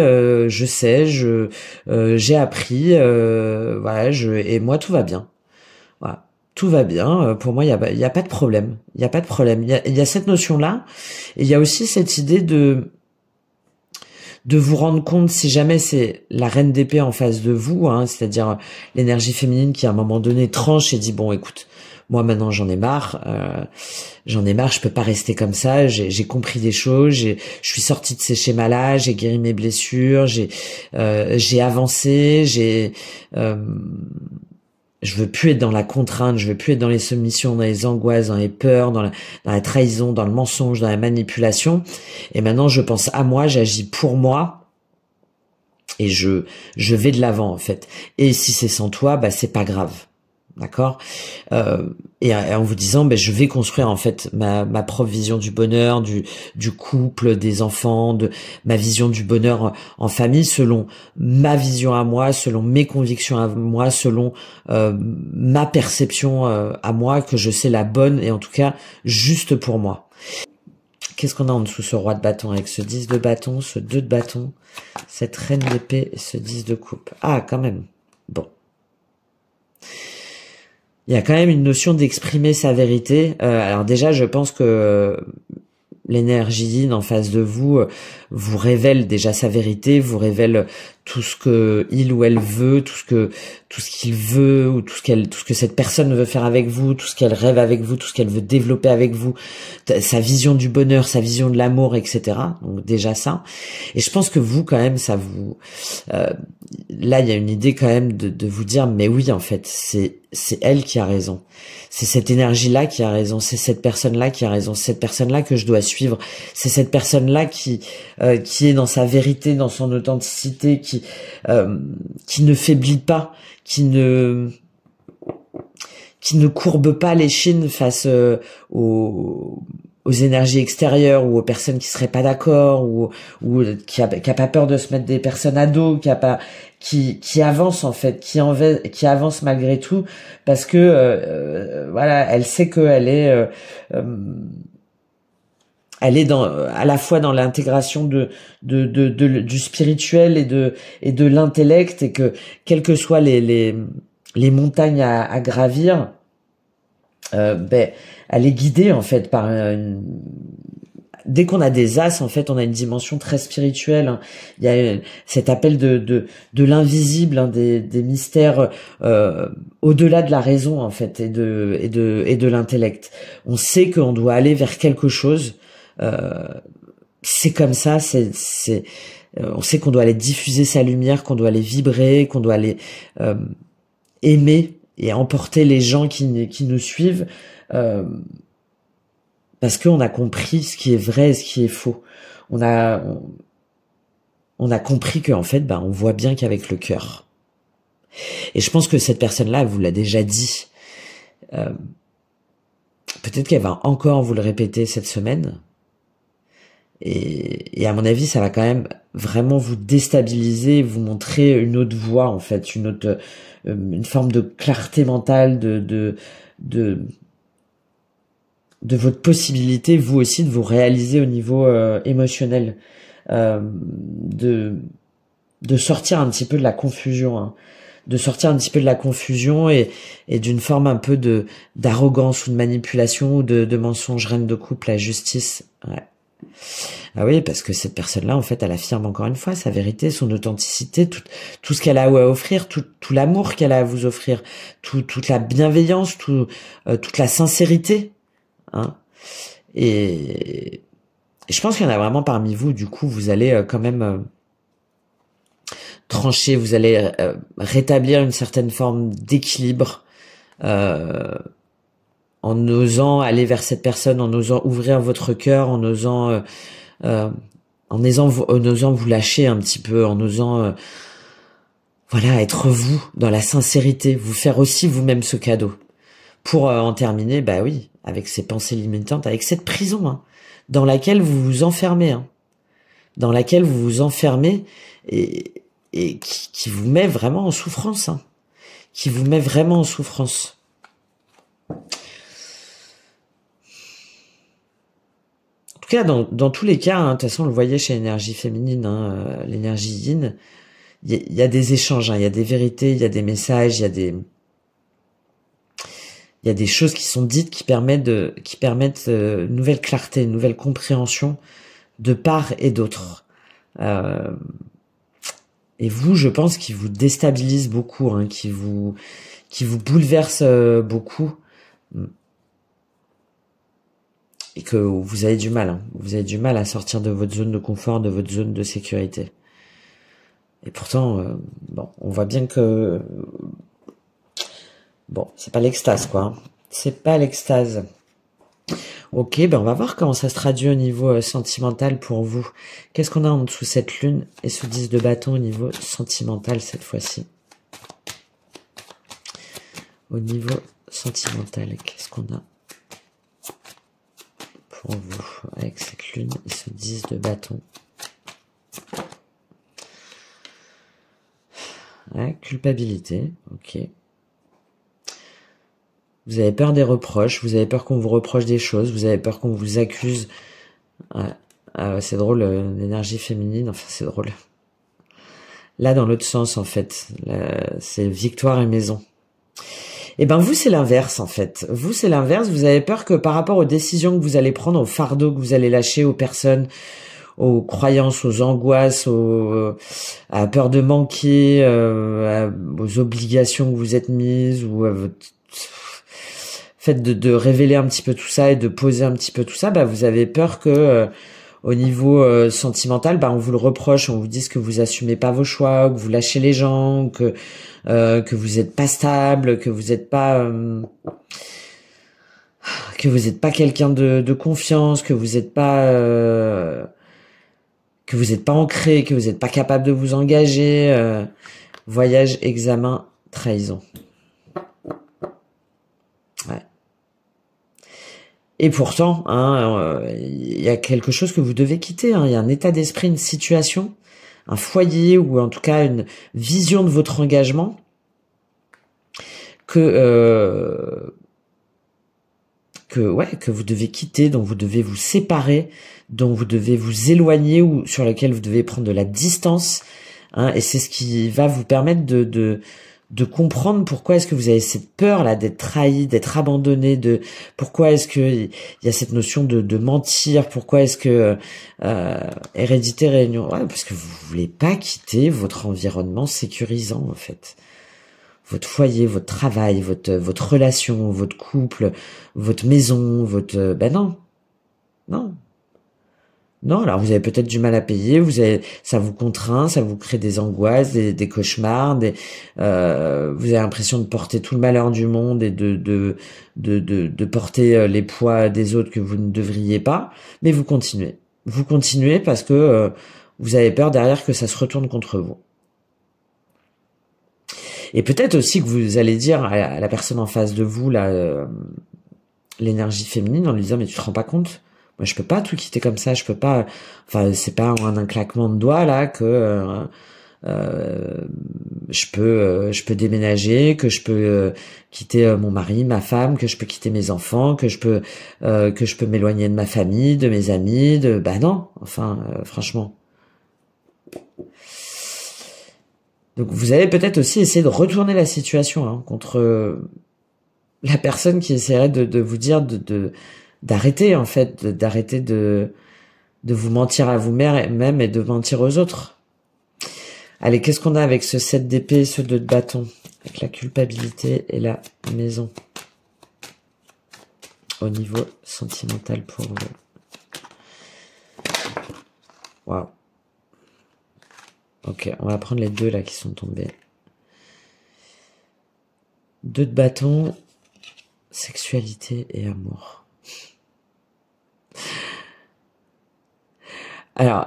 je sais, j'ai appris, voilà, et moi tout va bien. Voilà, tout va bien. Pour moi, il y a pas de problème. Il y a pas de problème. Il y a cette notion-là, et il y a aussi cette idée de vous rendre compte, si jamais c'est la reine d'épée en face de vous, hein, c'est-à-dire l'énergie féminine qui à un moment donné tranche et dit bon, écoute, moi maintenant j'en ai marre, je peux pas rester comme ça, j'ai compris des choses, je suis sortie de ces schémas-là, j'ai guéri mes blessures, j'ai avancé, je veux plus être dans la contrainte, je veux plus être dans les soumissions, dans les angoisses, dans les peurs, dans la trahison, dans le mensonge, dans la manipulation. Et maintenant, je pense à moi, j'agis pour moi, et je vais de l'avant en fait. Et si c'est sans toi, c'est pas grave. D'accord, et en vous disant je vais construire en fait ma propre vision du bonheur, du couple, des enfants, de ma vision du bonheur en famille, selon ma vision à moi, selon mes convictions à moi, selon ma perception à moi, que je sais la bonne et en tout cas juste pour moi. Qu'est-ce qu'on a en dessous, ce roi de bâton, avec ce 10 de bâton, ce 2 de bâton, cette reine d'épée et ce 10 de coupe? Ah, quand même. Bon. Il y a quand même une notion d'exprimer sa vérité. Alors déjà, je pense que l'énergie yin en face de vous vous révèle déjà sa vérité, vous révèle tout ce que il ou elle veut, tout ce qu'il veut, ou tout ce que cette personne veut faire avec vous, tout ce qu'elle rêve avec vous, tout ce qu'elle veut développer avec vous, sa vision du bonheur, sa vision de l'amour, etc. Donc déjà ça. Et je pense que vous, quand même, ça vous... là, il y a une idée quand même de vous dire, mais oui, en fait, c'est elle qui a raison. C'est cette énergie-là qui a raison. C'est cette personne-là qui a raison. C'est cette personne-là que je dois suivre. C'est cette personne-là qui est dans sa vérité, dans son authenticité, qui ne faiblit pas, qui ne courbe pas l'échine face aux énergies extérieures ou aux personnes qui seraient pas d'accord ou qui a pas peur de se mettre des personnes à dos, qui avance en fait, qui avance malgré tout parce que voilà, elle sait qu'elle est elle est à la fois dans l'intégration du spirituel et de l'intellect, et que quelles que soient les montagnes à gravir, elle est guidée en fait par dès qu'on a des as, en fait, on a une dimension très spirituelle, hein. Il y a cet appel de l'invisible, hein, des mystères au-delà de la raison, en fait, et de l'intellect. On sait qu'on doit aller vers quelque chose. C'est comme ça. On sait qu'on doit aller diffuser sa lumière, qu'on doit aller vibrer, qu'on doit aller aimer et emporter les gens qui nous suivent. Parce qu'on a compris ce qui est vrai et ce qui est faux. On a compris qu'en fait, on voit bien qu'avec le cœur. Et je pense que cette personne-là, elle vous l'a déjà dit. Peut-être qu'elle va encore vous le répéter cette semaine. Et à mon avis, ça va quand même vraiment vous déstabiliser, vous montrer une autre voie, en fait, une forme de clarté mentale, de votre possibilité, vous aussi, de vous réaliser au niveau émotionnel, de sortir un petit peu de la confusion, hein, de sortir un petit peu de la confusion et d'une forme un peu d'arrogance ou de manipulation ou de mensonge, reine de coupe, la justice. Ouais. Ah oui, parce que cette personne-là, en fait, elle affirme encore une fois sa vérité, son authenticité, tout ce qu'elle a à offrir, tout l'amour qu'elle a à vous offrir, toute la bienveillance, toute la sincérité. Hein. Et je pense qu'il y en a vraiment parmi vous, du coup, vous allez quand même trancher, vous allez rétablir une certaine forme d'équilibre en osant aller vers cette personne, en osant ouvrir votre cœur, en osant vous lâcher un petit peu, en osant voilà, être vous, dans la sincérité, vous faire aussi vous-même ce cadeau. Pour en terminer, oui, avec ces pensées limitantes, avec cette prison, hein, dans laquelle vous vous enfermez, hein, dans laquelle vous vous enfermez et qui vous met vraiment en souffrance, hein, qui vous met vraiment en souffrance. En tout cas, dans tous les cas, hein, de toute façon, on le voyait chez l'énergie féminine, hein, l'énergie yin, il y a des échanges, hein, il y a des vérités, il y a des messages, il y a des choses qui sont dites qui permettent une nouvelle clarté, une nouvelle compréhension de part et d'autre. Et vous, je pense, qui vous déstabilise beaucoup, hein, qui vous bouleverse beaucoup, et que vous avez du mal, hein, vous avez du mal à sortir de votre zone de confort, de votre zone de sécurité. Et pourtant, on voit bien que c'est pas l'extase, quoi. Hein. C'est pas l'extase. Ok, on va voir comment ça se traduit au niveau sentimental pour vous. Qu'est-ce qu'on a en dessous cette lune et ce 10 de bâton au niveau sentimental cette fois-ci? Au niveau sentimental, qu'est-ce qu'on a pour vous avec cette lune et ce 10 de bâton? Ouais, culpabilité, ok. Vous avez peur des reproches, vous avez peur qu'on vous reproche des choses, vous avez peur qu'on vous accuse. Ouais. Ah ouais, c'est drôle, l'énergie féminine, enfin c'est drôle. Là, dans l'autre sens, en fait, c'est victoire et maison. Et vous, c'est l'inverse, en fait. Vous, c'est l'inverse, vous avez peur que par rapport aux décisions que vous allez prendre, au fardeau que vous allez lâcher aux personnes, aux croyances, aux angoisses, à la peur de manquer, aux obligations que vous êtes mises, ou à votre fait de révéler un petit peu tout ça et de poser un petit peu tout ça, bah vous avez peur que au niveau sentimental, bah on vous le reproche, on vous dise que vous assumez pas vos choix, que vous lâchez les gens, que vous êtes pas stable, que vous êtes pas quelqu'un de confiance, que vous êtes pas ancré, que vous êtes pas capable de vous engager. Voyage, examen, trahison. Ouais. Et pourtant, il y a quelque chose que vous devez quitter. Il y a un état d'esprit, une situation, un foyer, ou en tout cas une vision de votre engagement que vous devez quitter, dont vous devez vous séparer, dont vous devez vous éloigner, ou sur lequel vous devez prendre de la distance. Et c'est ce qui va vous permettre de comprendre pourquoi est-ce que vous avez cette peur là d'être trahi, d'être abandonné, pourquoi est-ce que il y a cette notion de mentir, pourquoi est-ce que hérédité, réunion, parce que vous voulez pas quitter votre environnement sécurisant en fait, votre foyer, votre travail, votre relation, votre couple, votre maison, non, alors vous avez peut-être du mal à payer, ça vous contraint, ça vous crée des angoisses, des cauchemars, vous avez l'impression de porter tout le malheur du monde et de porter les poids des autres que vous ne devriez pas, mais vous continuez. Vous continuez parce que vous avez peur derrière que ça se retourne contre vous. Et peut-être aussi que vous allez dire à la personne en face de vous, là, l'énergie féminine, en lui disant mais tu te rends pas compte? Moi, je peux pas tout quitter comme ça, je peux pas, enfin, c'est pas en un claquement de doigts, là, que, je peux déménager, que je peux quitter mon mari, ma femme, que je peux quitter mes enfants, que je peux m'éloigner de ma famille, de mes amis, bah non, enfin, franchement. Donc, vous allez peut-être aussi essayer de retourner la situation, contre la personne qui essaierait de vous dire d'arrêter en fait, d'arrêter de vous mentir à vous-même et de mentir aux autres. Allez, qu'est-ce qu'on a avec ce 7 d'épée, ce 2 de bâton, avec la culpabilité et la maison au niveau sentimental pour vous? Waouh. Ok, on va prendre les deux là qui sont tombés. 2 de bâton, sexualité et amour. Alors,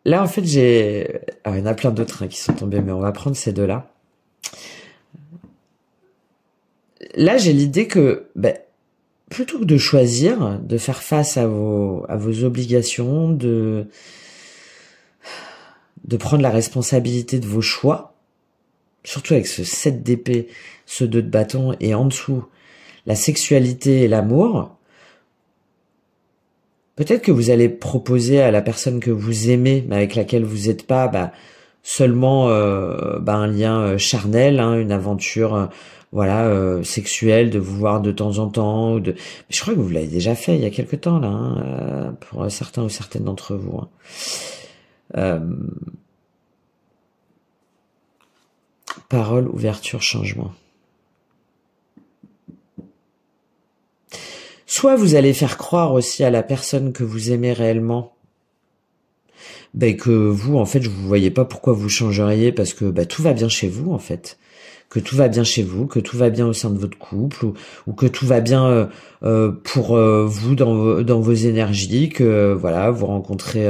là, en fait, il y en a plein d'autres qui sont tombés, mais on va prendre ces deux-là. Là, j'ai l'idée que, plutôt que de choisir, de faire face à vos obligations, de prendre la responsabilité de vos choix, surtout avec ce 7 d'épée, ce 2 de bâton, et en dessous, la sexualité et l'amour, peut-être que vous allez proposer à la personne que vous aimez, mais avec laquelle vous n'êtes pas, seulement un lien charnel, une aventure sexuelle, de vous voir de temps en temps. Mais je crois que vous l'avez déjà fait il y a quelque temps là, pour certains ou certaines d'entre vous. Parole, ouverture, changement. Soit vous allez faire croire aussi à la personne que vous aimez réellement, que vous, en fait, je vous voyez pas pourquoi vous changeriez, parce que tout va bien chez vous, en fait. Que tout va bien chez vous, que tout va bien au sein de votre couple, ou que tout va bien pour vous dans vos énergies, que vous rencontrez,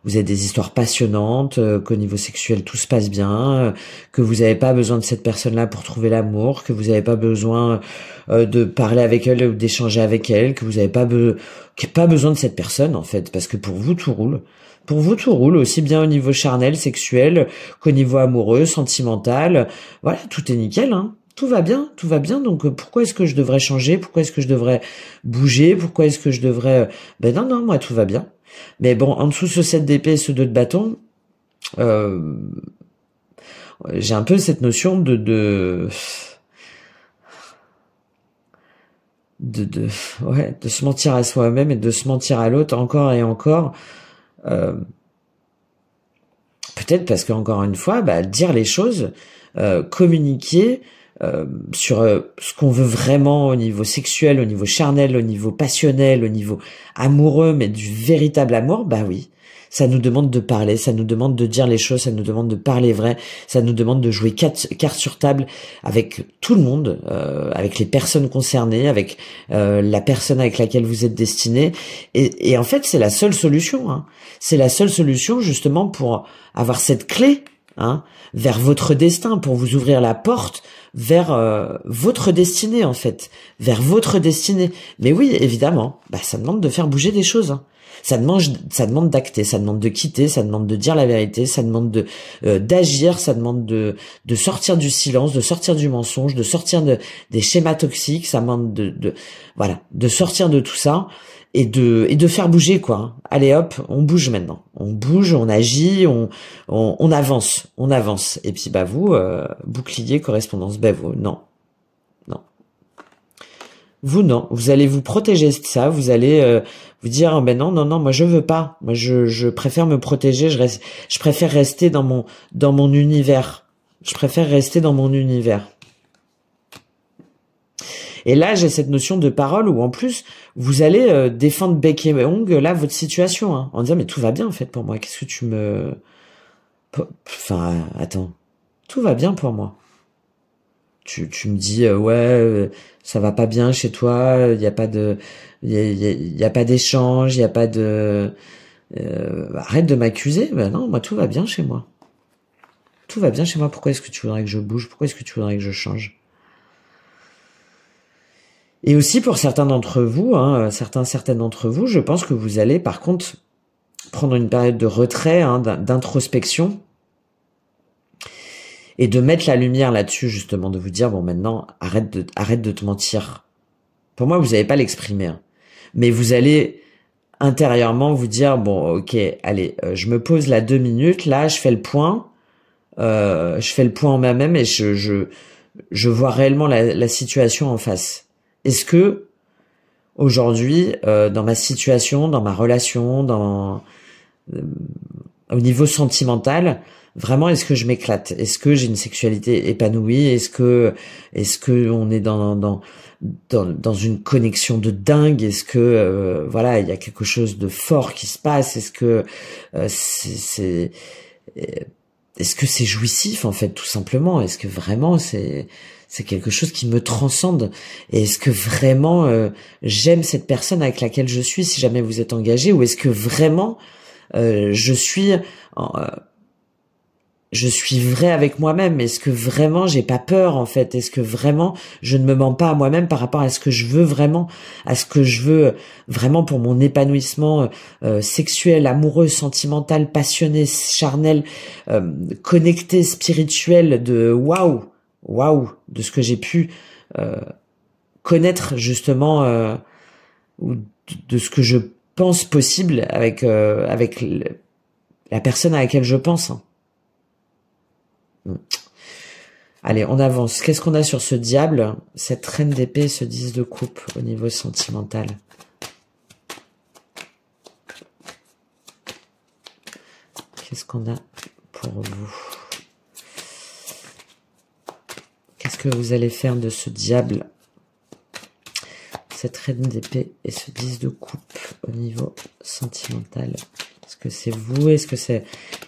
vous avez des histoires passionnantes, qu'au niveau sexuel tout se passe bien, que vous n'avez pas besoin de cette personne-là pour trouver l'amour, que vous n'avez pas besoin de parler avec elle ou d'échanger avec elle, que vous n'avez pas besoin de cette personne en fait, parce que pour vous tout roule. Pour vous, tout roule, aussi bien au niveau charnel, sexuel, qu'au niveau amoureux, sentimental. Voilà, tout est nickel, Tout va bien, donc pourquoi est-ce que je devrais changer? Pourquoi est-ce que je devrais bouger? Pourquoi est-ce que je devrais... non, moi, tout va bien. Mais bon, en dessous, ce 7 d'épée et ce 2 de bâton, j'ai un peu cette notion de se mentir à soi-même et de se mentir à l'autre encore et encore, Peut-être parce qu'encore une fois, dire les choses, communiquer sur ce qu'on veut vraiment au niveau sexuel, au niveau charnel, au niveau passionnel, au niveau amoureux, mais du véritable amour, oui. Ça nous demande de parler, ça nous demande de dire les choses, ça nous demande de parler vrai, ça nous demande de jouer cartes sur table avec tout le monde, avec les personnes concernées, avec la personne avec laquelle vous êtes destiné. Et en fait, c'est la seule solution. Hein. C'est la seule solution justement pour avoir cette clé vers votre destin, pour vous ouvrir la porte vers votre destinée en fait, vers votre destinée. Mais oui, évidemment, ça demande de faire bouger des choses. Hein. Ça demande d'acter, ça demande de quitter, ça demande de dire la vérité, ça demande de d'agir, ça demande de sortir du silence, de sortir du mensonge, de sortir des schémas toxiques, ça demande de sortir de tout ça et de faire bouger quoi. Hein. Allez hop, on bouge maintenant. On bouge, on agit, on avance, Et puis vous bouclier correspondance, vous non. Vous non, vous allez vous protéger de ça, vous allez vous dire non, moi je veux pas, moi je préfère me protéger, je préfère rester dans mon univers, Et là j'ai cette notion de parole où en plus vous allez défendre bec et ongle là votre situation, en disant mais tout va bien en fait pour moi, qu'est-ce que tu me, attends, tout va bien pour moi. Tu me dis ça va pas bien chez toi, il y a pas d'échange, il y a pas de arrête de m'accuser. Non, moi tout va bien chez moi. Tout va bien chez moi. Pourquoi est-ce que tu voudrais que je bouge? Pourquoi est-ce que tu voudrais que je change? Et aussi pour certains d'entre vous, certaines d'entre vous, je pense que vous allez par contre prendre une période de retrait, d'introspection. Et de mettre la lumière là-dessus, justement, de vous dire, maintenant, arrête de te mentir. Pour moi, vous n'allez pas l'exprimer. Mais vous allez intérieurement vous dire, ok, allez, je me pose là 2 minutes, là, je fais le point en moi-même et je vois réellement la situation en face. Est-ce que, aujourd'hui, dans ma situation, dans ma relation, au niveau sentimental, vraiment, est-ce que je m'éclate? Est-ce que j'ai une sexualité épanouie? Est-ce que on est dans une connexion de dingue? Est-ce que il y a quelque chose de fort qui se passe? Est-ce que est-ce que c'est jouissif en fait, tout simplement? Est-ce que vraiment c'est quelque chose qui me transcende? Et est-ce que vraiment j'aime cette personne avec laquelle je suis, si jamais vous êtes engagé? Ou est-ce que vraiment je suis vrai avec moi-même? Est-ce que vraiment j'ai pas peur en fait? Est-ce que vraiment je ne me mens pas à moi-même par rapport à ce que je veux vraiment, pour mon épanouissement sexuel, amoureux, sentimental, passionné, charnel, connecté, spirituel, de waouh, de ce que j'ai pu connaître justement, ou de ce que je pense possible avec la personne à laquelle je pense. Allez, on avance. Qu'est-ce qu'on a sur ce diable, cette reine d'épée, ce 10 de coupe au niveau sentimental? Qu'est-ce qu'on a pour vous? Qu'est-ce que vous allez faire de ce diable, cette reine d'épée et ce 10 de coupe au niveau sentimental? Est-ce que c'est vous? Est-ce que c'est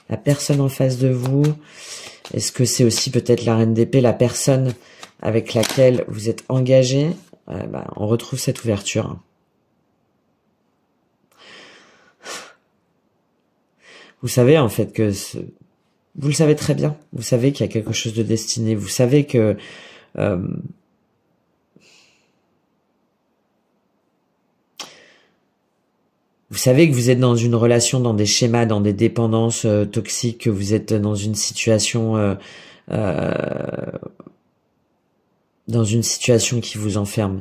la personne en face de vous? Est-ce que c'est aussi peut-être la reine d'épée, la personne avec laquelle vous êtes engagé? On retrouve cette ouverture. Vous savez en fait que vous le savez très bien. Vous savez qu'il y a quelque chose de destiné. Vous savez que vous savez que vous êtes dans une relation, dans des schémas, dans des dépendances toxiques, que vous êtes dans une situation dans une situation qui vous enferme.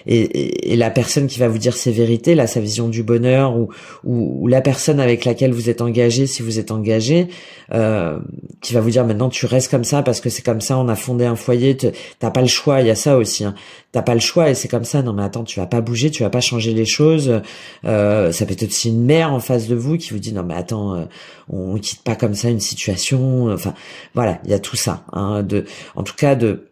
Et la personne qui va vous dire ses vérités, là, sa vision du bonheur, ou la personne avec laquelle vous êtes engagé, si vous êtes engagé, qui va vous dire maintenant tu restes comme ça parce que c'est comme ça, on a fondé un foyer, t'as pas le choix, il y a ça aussi, hein. T'as pas le choix et c'est comme ça. Non mais attends, tu vas pas bouger, tu vas pas changer les choses. Ça peut être aussi une mère en face de vous qui vous dit non mais attends, on quitte pas comme ça une situation. Enfin voilà, il y a tout ça, hein, en tout cas de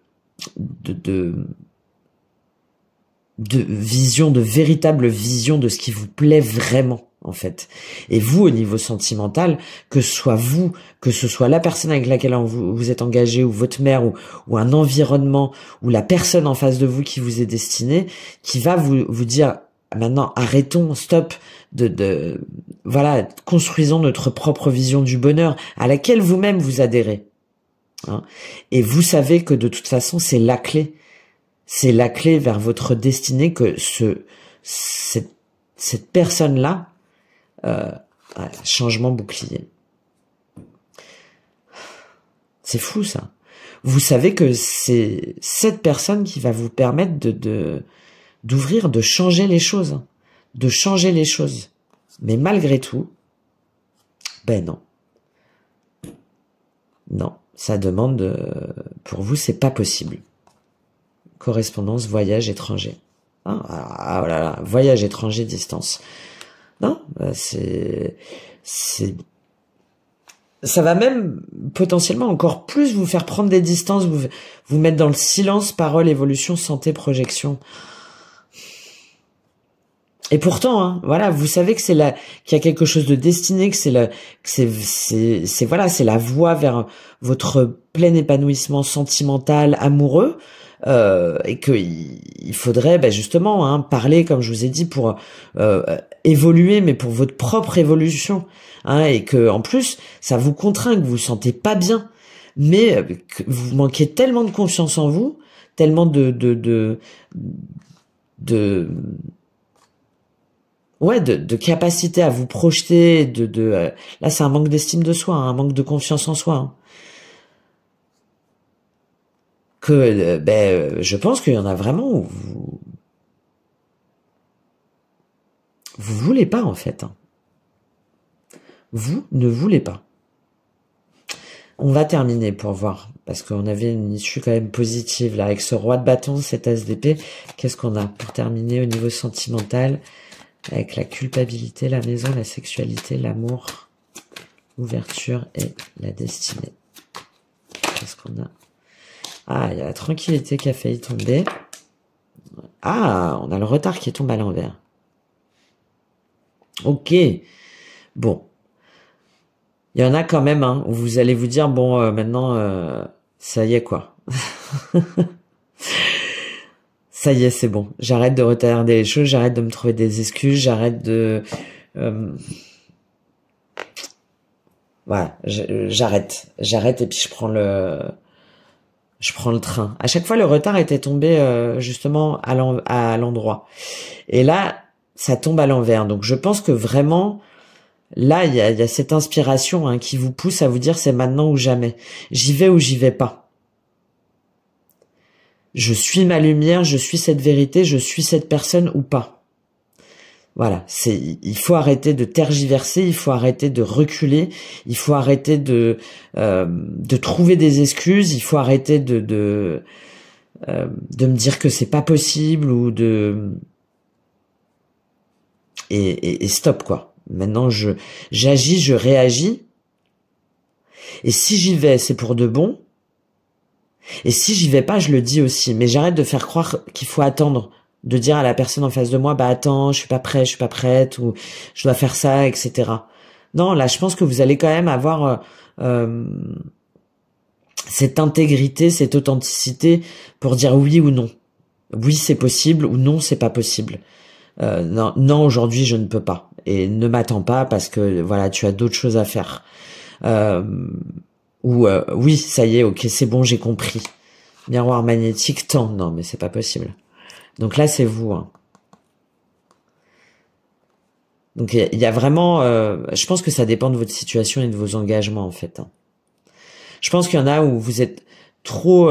vision, de véritable vision de ce qui vous plaît vraiment, en fait. Et vous, au niveau sentimental, que ce soit vous, que ce soit la personne avec laquelle vous êtes engagé, ou votre mère, ou un environnement, ou la personne en face de vous qui vous est destinée, qui va vous dire, maintenant, arrêtons, stop, voilà, construisons notre propre vision du bonheur, à laquelle vous-même vous adhérez. Hein. Et vous savez que de toute façon, c'est la clé. C'est la clé vers votre destinée que cette personne-là, changement bouclier. C'est fou ça. Vous savez que c'est cette personne qui va vous permettre d'ouvrir, de changer les choses, de changer les choses. Mais malgré tout, ben non, non, ça demande, pour vous, c'est pas possible. Correspondance, voyage étranger. Hein, ah, oh là là, voyage étranger, distance. Non, ça va même potentiellement encore plus vous faire prendre des distances, vous mettre dans le silence, parole, évolution, santé, projection. Et pourtant, hein, voilà, vous savez que qu'il y a quelque chose de destiné, que c'est la voie vers votre plein épanouissement sentimental, amoureux. Et que il faudrait justement parler, comme je vous ai dit, pour évoluer, mais pour votre propre évolution, hein, et que en plus ça vous contraint, que vous vous sentez pas bien, mais que vous manquez tellement de confiance en vous, tellement de capacité à vous projeter, là c'est un manque d'estime de soi, hein, un manque de confiance en soi. Hein. Que je pense qu'il y en a vraiment où vous voulez pas en fait. Hein. Vous ne voulez pas. On va terminer pour voir, parce qu'on avait une issue quand même positive là avec ce roi de bâton, cet as d'épée. Qu'est-ce qu'on a pour terminer au niveau sentimental, avec la culpabilité, la maison, la sexualité, l'amour, l'ouverture et la destinée. Qu'est-ce qu'on a? Ah, il y a la tranquillité qui a failli tomber. Ah, on a le retard qui tombe à l'envers. Ok. Bon. Il y en a quand même, hein, où vous allez vous dire, bon, maintenant, ça y est, quoi. Ça y est, c'est bon. J'arrête de retarder les choses, j'arrête de me trouver des excuses, j'arrête de... Voilà, j'arrête et puis je prends le train. À chaque fois, le retard était tombé justement à l'endroit. Et là, ça tombe à l'envers. Donc, je pense que vraiment, là, il y a cette inspiration qui vous pousse à vous dire c'est maintenant ou jamais. J'y vais ou j'y vais pas. Je suis ma lumière, je suis cette vérité, je suis cette personne ou pas. Voilà, il faut arrêter de tergiverser, il faut arrêter de reculer, il faut arrêter de trouver des excuses, il faut arrêter de me dire que c'est pas possible ou et stop quoi. Maintenant j'agis, je réagis. Et si j'y vais, c'est pour de bon. Et si j'y vais pas, je le dis aussi, mais j'arrête de faire croire qu'il faut attendre. De dire à la personne en face de moi, bah attends, je suis pas prêt, je suis pas prête, ou je dois faire ça, etc. Non, là, je pense que vous allez quand même avoir cette intégrité, cette authenticité pour dire oui ou non. Oui, c'est possible, ou non, c'est pas possible. Non, aujourd'hui, je ne peux pas. Et ne m'attends pas parce que, voilà, tu as d'autres choses à faire. Oui, ça y est, ok, c'est bon, j'ai compris. Miroir magnétique, tant. Non, mais c'est pas possible. Donc là, c'est vous. Hein. Donc il y a vraiment... je pense que ça dépend de votre situation et de vos engagements, en fait. Hein. Je pense qu'il y en a où vous êtes trop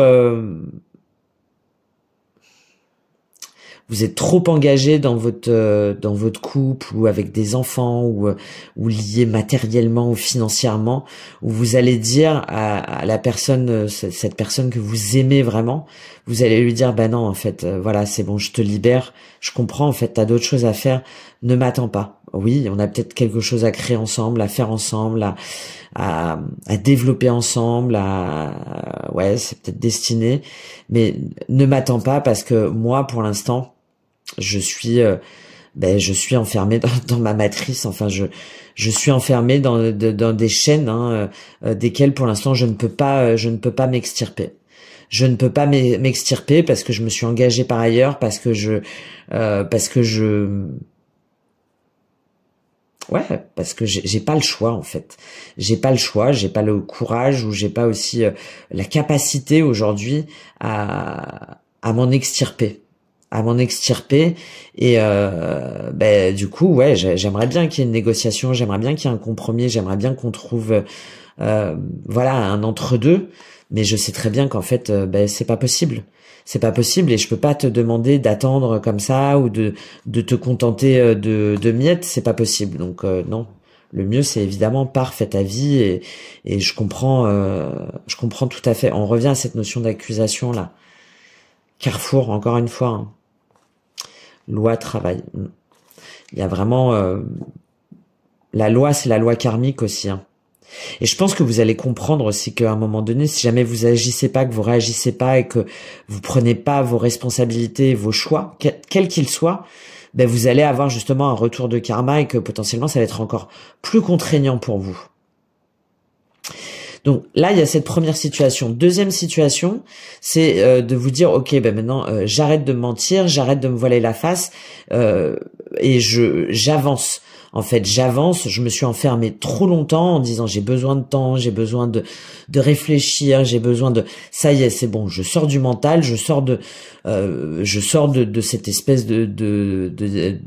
vous êtes trop engagé dans votre couple ou avec des enfants ou lié matériellement ou financièrement, où vous allez dire à la personne, cette personne que vous aimez vraiment, vous allez lui dire bah non en fait voilà c'est bon je te libère, je comprends en fait t'as d'autres choses à faire, ne m'attends pas. Oui, on a peut-être quelque chose à créer ensemble, à faire ensemble, à développer ensemble, ouais c'est peut-être destiné, mais ne m'attends pas parce que moi pour l'instant je suis enfermé dans ma matrice. Enfin, je suis enfermé dans des chaînes desquelles pour l'instant je ne peux pas m'extirper. Je ne peux pas m'extirper parce que je me suis engagé par ailleurs, parce que j'ai pas le choix en fait. J'ai pas le choix, j'ai pas le courage ou j'ai pas aussi la capacité aujourd'hui à m'en extirper. Et du coup ouais j'aimerais bien qu'il y ait une négociation, j'aimerais bien qu'il y ait un compromis, j'aimerais bien qu'on trouve un entre-deux, mais je sais très bien qu'en fait c'est pas possible. C'est pas possible et je peux pas te demander d'attendre comme ça ou de te contenter de miettes, c'est pas possible. Donc non, le mieux c'est évidemment fais ta vie et je comprends tout à fait. On revient à cette notion d'accusation là. Carrefour encore une fois. Hein. Loi travail. Il y a vraiment la loi, c'est la loi karmique aussi. Hein. Et je pense que vous allez comprendre aussi qu'à un moment donné, si jamais vous agissez pas, que vous réagissez pas et que vous prenez pas vos responsabilités, vos choix, quels qu'ils soient, vous allez avoir justement un retour de karma et que potentiellement ça va être encore plus contraignant pour vous. Donc là, il y a cette première situation. Deuxième situation, c'est de vous dire, ok, maintenant, j'arrête de me mentir, j'arrête de me voiler la face et j'avance. En fait, j'avance. Je me suis enfermé trop longtemps en disant j'ai besoin de temps, j'ai besoin de réfléchir, j'ai besoin de. Ça y est, c'est bon. Je sors du mental, je sors de cette espèce de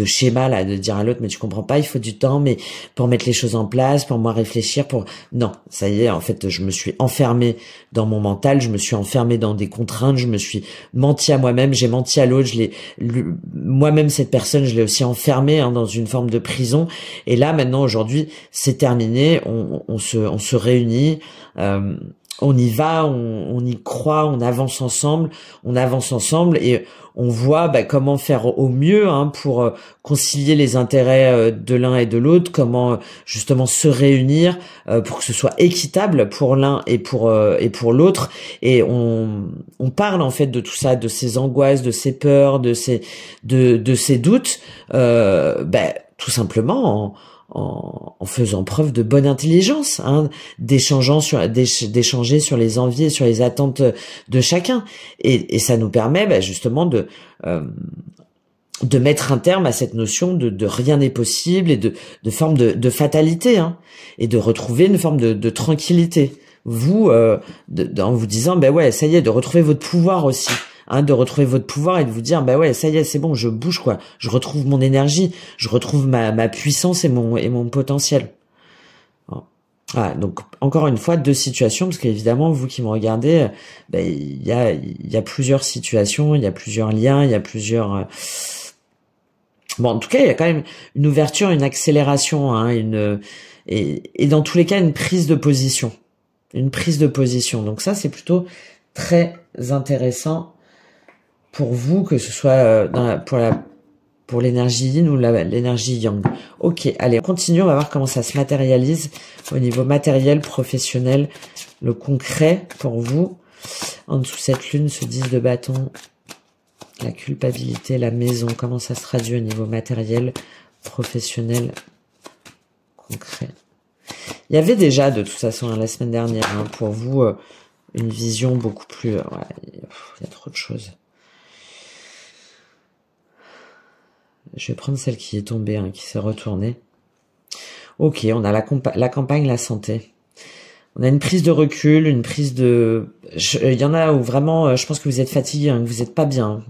schéma là, de dire à l'autre mais tu comprends pas, il faut du temps mais pour mettre les choses en place, pour moi réfléchir, non, ça y est, en fait je me suis enfermé dans mon mental, je me suis enfermé dans des contraintes, je me suis menti à moi-même, j'ai menti à l'autre, moi-même cette personne je l'ai aussi enfermé dans une forme de prison et là maintenant aujourd'hui c'est terminé, on se réunit, on y va, on y croit, on avance ensemble et on voit comment faire au mieux pour concilier les intérêts de l'un et de l'autre, comment justement se réunir pour que ce soit équitable pour l'un et pour l'autre. Et on parle en fait de tout ça, de ces angoisses, de ces peurs, de ces doutes, tout simplement en faisant preuve de bonne intelligence, d'échanger sur les envies et sur les attentes de chacun, et ça nous permet justement de mettre un terme à cette notion de rien n'est possible et de forme de fatalité, et de retrouver une forme de tranquillité. Vous, en vous disant ça y est, de retrouver votre pouvoir aussi. De retrouver votre pouvoir et de vous dire ouais ça y est c'est bon, je bouge quoi, je retrouve mon énergie, je retrouve ma puissance et mon potentiel. Voilà, donc encore une fois deux situations parce qu'évidemment vous qui me regardez, il y a plusieurs situations, il y a plusieurs liens, il y a plusieurs en tout cas il y a quand même une ouverture, une accélération, et dans tous les cas une prise de position, donc ça c'est plutôt très intéressant pour vous, que ce soit pour l'énergie yin ou l'énergie yang. Ok, allez, on continue, on va voir comment ça se matérialise au niveau matériel, professionnel, le concret pour vous. En dessous de cette lune, ce 10 de bâton, la culpabilité, la maison, comment ça se traduit au niveau matériel, professionnel, concret. Il y avait déjà de toute façon la semaine dernière pour vous une vision beaucoup plus... il y a trop de choses. Je vais prendre celle qui est tombée, qui s'est retournée. Ok, on a la campagne, la santé. On a une prise de recul, une prise de... Il y en a où vraiment, je pense que vous êtes fatigué, que vous n'êtes pas bien.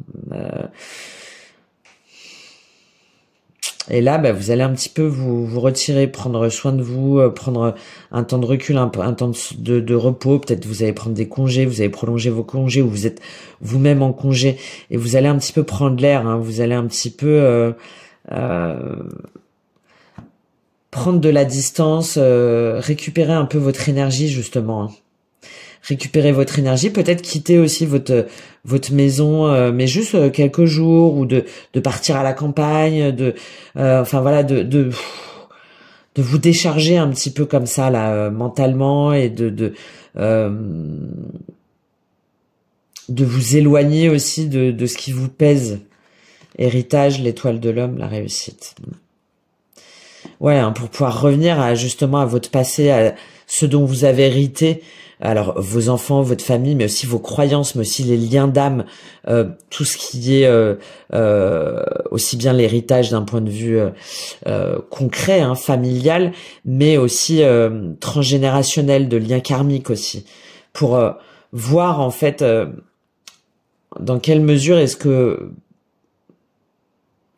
Et là, bah, vous allez un petit peu vous retirer, prendre soin de vous, prendre un temps de recul, un temps de repos. Peut-être vous allez prendre des congés, vous allez prolonger vos congés, ou vous êtes vous-même en congé, et vous allez un petit peu prendre l'air. Hein, vous allez un petit peu prendre de la distance, récupérer un peu votre énergie justement. Hein. Récupérer votre énergie, peut-être quitter aussi votre maison, mais juste quelques jours, ou de partir à la campagne, enfin voilà, de vous décharger un petit peu comme ça là, mentalement, et de vous éloigner aussi de ce qui vous pèse. Héritage, l'étoile de l'homme, la réussite. Ouais, hein, pour pouvoir revenir justement à votre passé, à ce dont vous avez hérité. Alors, vos enfants, votre famille, mais aussi vos croyances, mais aussi les liens d'âme, tout ce qui est aussi bien l'héritage d'un point de vue concret, hein, familial, mais aussi transgénérationnel, de liens karmiques aussi, pour voir en fait dans quelle mesure est-ce que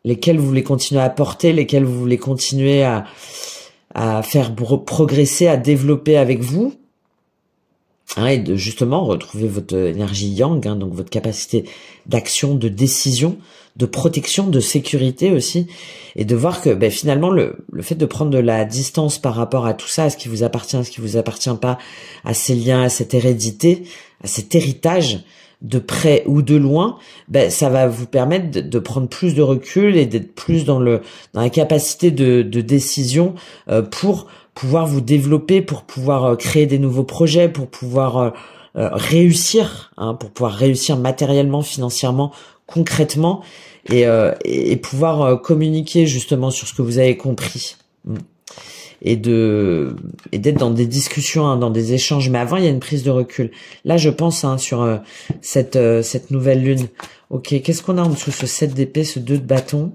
lesquels vous voulez continuer à porter, lesquels vous voulez continuer à faire progresser, à développer avec vous. Hein, et de justement retrouver votre énergie yang, hein, donc votre capacité d'action, de décision, de protection, de sécurité aussi, et de voir que ben, finalement le fait de prendre de la distance par rapport à tout ça, à ce qui vous appartient, à ce qui vous appartient pas, à ces liens, à cette hérédité, à cet héritage, de près ou de loin, ben ça va vous permettre de prendre plus de recul et d'être plus dans la capacité de décision pour pouvoir vous développer, pour pouvoir créer des nouveaux projets, pour pouvoir réussir, hein, pour pouvoir réussir matériellement, financièrement, concrètement, et pouvoir communiquer justement sur ce que vous avez compris. Et d'être dans des discussions, hein, dans des échanges. Mais avant, il y a une prise de recul. Là, je pense hein, sur cette nouvelle lune. Ok, qu'est-ce qu'on a en dessous? Ce 7 d'épée, ce 2 de bâton.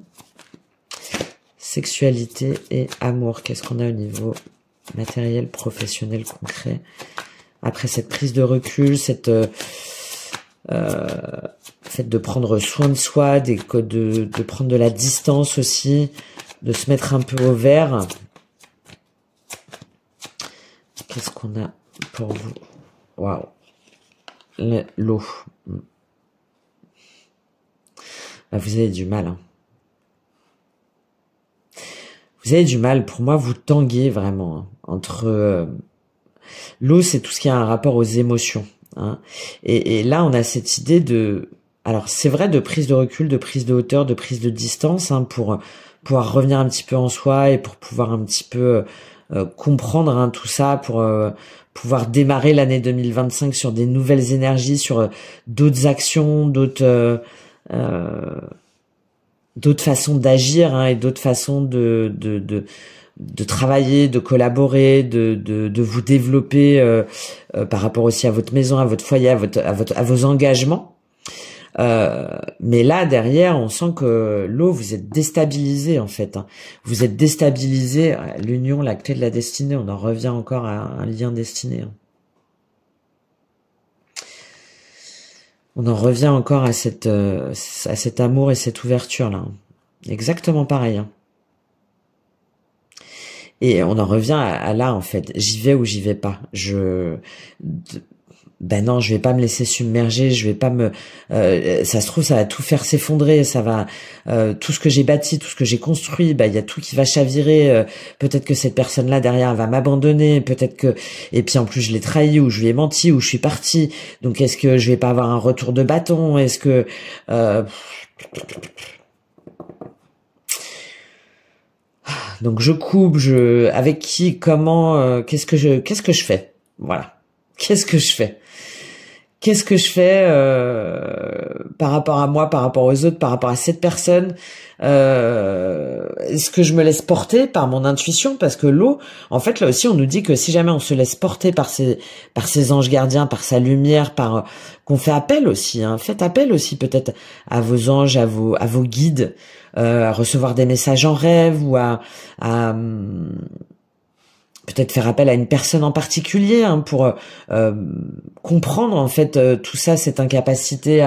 Sexualité et amour. Qu'est-ce qu'on a au niveau matériel, professionnel, concret? Après cette prise de recul, cette fait de prendre soin de soi, de prendre de la distance aussi, de se mettre un peu au vert. Qu'est-ce qu'on a pour vous? Waouh. L'eau. Vous avez du mal. Hein. Vous avez du mal. Pour moi, vous tanguez vraiment. Hein, entre... l'eau, c'est tout ce qui a un rapport aux émotions. Hein. Et là, on a cette idée de... Alors, c'est vrai, de prise de recul, de prise de hauteur, de prise de distance, hein, pour pouvoir revenir un petit peu en soi et pour pouvoir un petit peu... comprendre hein, tout ça pour pouvoir démarrer l'année 2025 sur des nouvelles énergies, sur d'autres actions, d'autres façons d'agir hein, et d'autres façons de travailler, de collaborer, de vous développer par rapport aussi à votre maison, à votre foyer, à vos engagements. Mais là derrière on sent que l'eau, vous êtes déstabilisé en fait, hein. Vous êtes déstabilisé. L'union, la clé de la destinée, on en revient encore à un lien destiné, hein. On en revient encore à cet amour et cette ouverture là, hein. Exactement pareil, hein. Et on en revient à là en fait, j'y vais ou j'y vais pas. Ben non, je vais pas me laisser submerger, je vais pas me... ça se trouve, ça va tout faire s'effondrer, ça va... tout ce que j'ai bâti, tout ce que j'ai construit, ben il y a tout qui va chavirer, peut-être que cette personne-là derrière va m'abandonner, peut-être que... Et puis en plus, je l'ai trahi, ou je lui ai menti, ou je suis parti, donc est-ce que je vais pas avoir un retour de bâton? Est-ce que... Donc je coupe, avec qui, comment, qu'est-ce que je fais? Voilà. Qu'est-ce que je fais? Qu'est-ce que je fais par rapport à moi, par rapport aux autres, par rapport à cette personne? Est-ce que je me laisse porter par mon intuition? Parce que l'eau, en fait, là aussi, on nous dit que si jamais on se laisse porter par ses anges gardiens, par sa lumière, qu'on fait appel aussi, hein, faites appel aussi peut-être à vos anges, à vos guides, à recevoir des messages en rêve, ou à peut-être faire appel à une personne en particulier hein, pour comprendre en fait tout ça, cette incapacité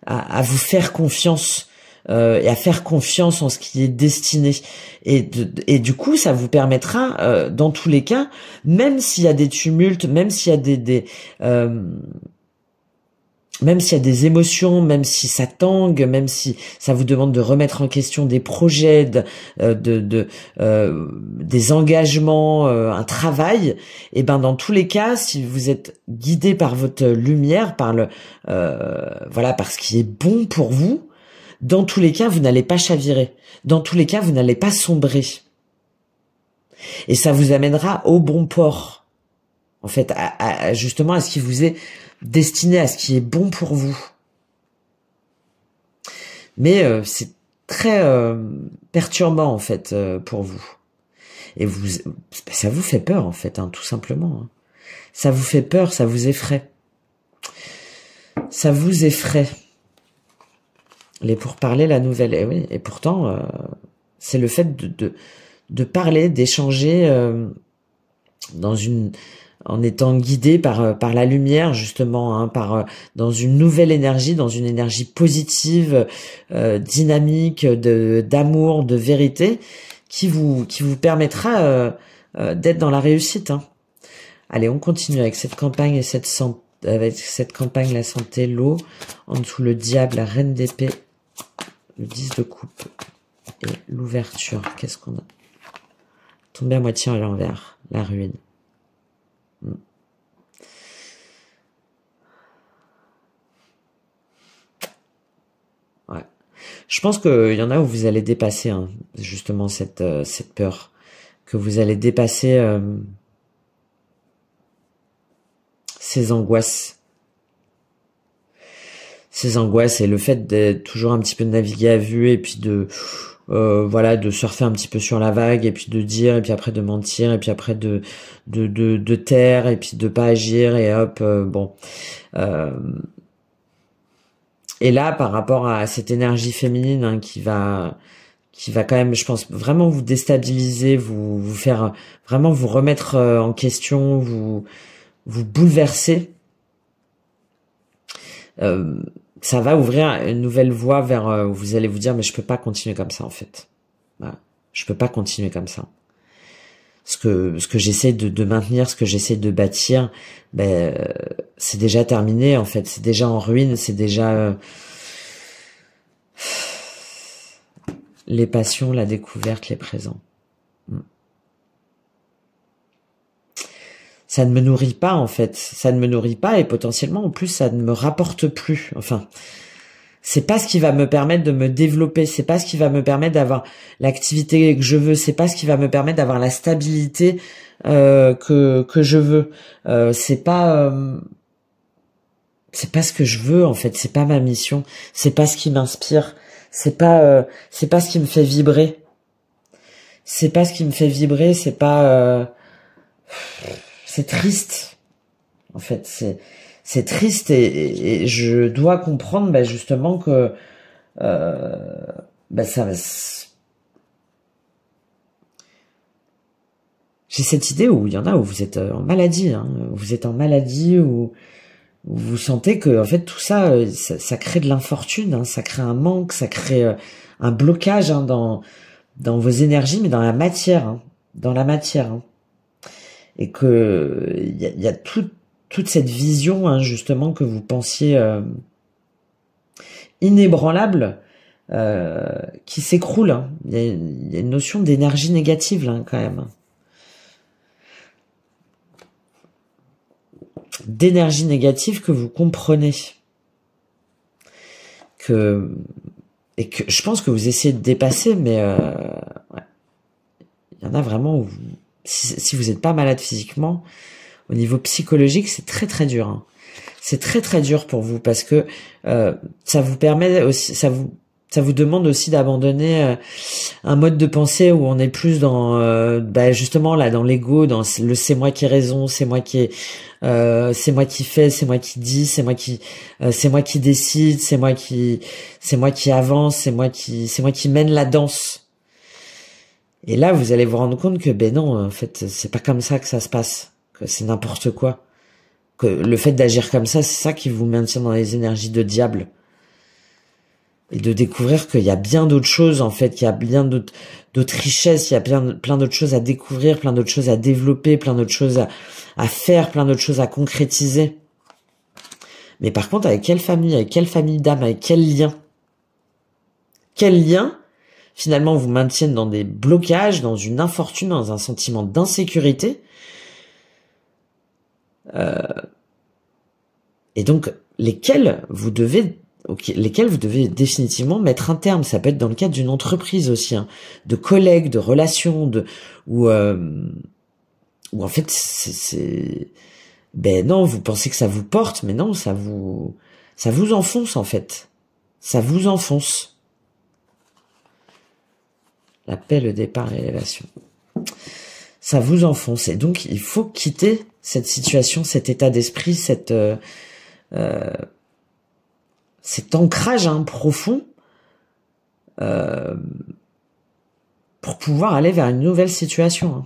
à vous faire confiance et à faire confiance en ce qui est destiné. Et du coup, ça vous permettra, dans tous les cas, même s'il y a des tumultes, même s'il y a même s'il y a des émotions, même si ça tangue, même si ça vous demande de remettre en question des projets, des engagements, un travail, et ben dans tous les cas, si vous êtes guidé par votre lumière, par voilà, par ce qui est bon pour vous, dans tous les cas, vous n'allez pas chavirer. Dans tous les cas, vous n'allez pas sombrer. Et ça vous amènera au bon port. En fait, justement à ce qui vous est destiné, à ce qui est bon pour vous. Mais c'est très perturbant en fait pour vous. Et ça vous fait peur en fait, hein, tout simplement. Hein. Ça vous fait peur, ça vous effraie. Ça vous effraie. Les pourparlers, la nouvelle. Et oui, et pourtant, c'est le fait de parler, d'échanger en étant guidé par la lumière justement, hein, dans une nouvelle énergie, dans une énergie positive, dynamique, d'amour, de vérité, qui vous permettra d'être dans la réussite. Hein. Allez, on continue avec cette campagne et avec cette campagne, la santé, l'eau, en dessous le diable, la reine d'épée, le 10 de coupe et l'ouverture. Qu'est-ce qu'on a? Tombé à moitié à l'envers, la ruine. Ouais. Je pense qu'il y en a où vous allez dépasser hein, justement cette peur, que vous allez dépasser ces angoisses. Ces angoisses et le fait d'être toujours un petit peu de naviguer à vue et puis voilà, de surfer un petit peu sur la vague et puis de dire et puis après de mentir et puis après de taire et puis de pas agir et hop, bon. Et là, par rapport à cette énergie féminine hein, qui va quand même, je pense, vraiment vous déstabiliser, vous faire vraiment vous remettre en question, vous bouleverser. Ça va ouvrir une nouvelle voie vers où vous allez vous dire mais je peux pas continuer comme ça en fait. Voilà. Je peux pas continuer comme ça. Ce que j'essaie de maintenir, ce que j'essaie de bâtir, ben c'est déjà terminé en fait, c'est déjà en ruine, c'est déjà les passions, la découverte, les présents. Ça ne me nourrit pas en fait, ça ne me nourrit pas et potentiellement en plus ça ne me rapporte plus. Enfin, c'est pas ce qui va me permettre de me développer, c'est pas ce qui va me permettre d'avoir l'activité que je veux, c'est pas ce qui va me permettre d'avoir la stabilité que je veux. C'est pas ce que je veux en fait, c'est pas ma mission, c'est pas ce qui m'inspire, c'est pas ce qui me fait vibrer. C'est pas ce qui me fait vibrer, c'est pas c'est triste. En fait, c'est triste et je dois comprendre bah, justement que bah, ça j'ai cette idée où il y en a où vous êtes en maladie, hein, vous êtes en maladie où vous sentez que en fait tout ça, ça crée de l'infortune, hein, ça crée un manque, ça crée un blocage hein, dans vos énergies, mais dans la matière, hein, hein. Et que il y a toute cette vision hein, justement que vous pensiez inébranlable qui s'écroule. Hein. Il y a une notion d'énergie négative là quand même. D'énergie négative que vous comprenez. Et que je pense que vous essayez de dépasser, mais ouais. Il y en a vraiment où si vous n'êtes pas malade physiquement, au niveau psychologique, c'est très très dur. Hein. C'est très très dur pour vous parce que ça vous permet aussi, ça vous demande aussi d'abandonner un mode de pensée où on est plus dans bah justement là dans l'ego, dans le c'est moi qui ai raison, c'est moi qui fais, c'est moi qui dis, c'est moi qui décide, c'est moi qui avance, c'est moi qui mène la danse. Et là, vous allez vous rendre compte que ben non, en fait, c'est pas comme ça que ça se passe, que c'est n'importe quoi, que le fait d'agir comme ça, c'est ça qui vous maintient dans les énergies de diable. et de découvrir qu'il y a bien d'autres choses, en fait, qu'il y a bien d'autres richesses, il y a plein d'autres choses à découvrir, plein d'autres choses à développer, plein d'autres choses à faire, plein d'autres choses à concrétiser. Mais par contre, avec quelle famille d'âme, avec quel lien? Quel lien, finalement, vous maintiennent dans des blocages, dans une infortune, dans un sentiment d'insécurité? Et donc, lesquels vous devez définitivement mettre un terme. Ça peut être dans le cadre d'une entreprise aussi, hein, de collègues, de relations, ou en fait, ben non, vous pensez que ça vous porte, mais non, ça vous enfonce, en fait. Ça vous enfonce. La paix, le départ, l'élévation. Ça vous enfonce. Et donc, il faut quitter cette situation, cet état d'esprit, cet ancrage, hein, profond, pour pouvoir aller vers une nouvelle situation, hein,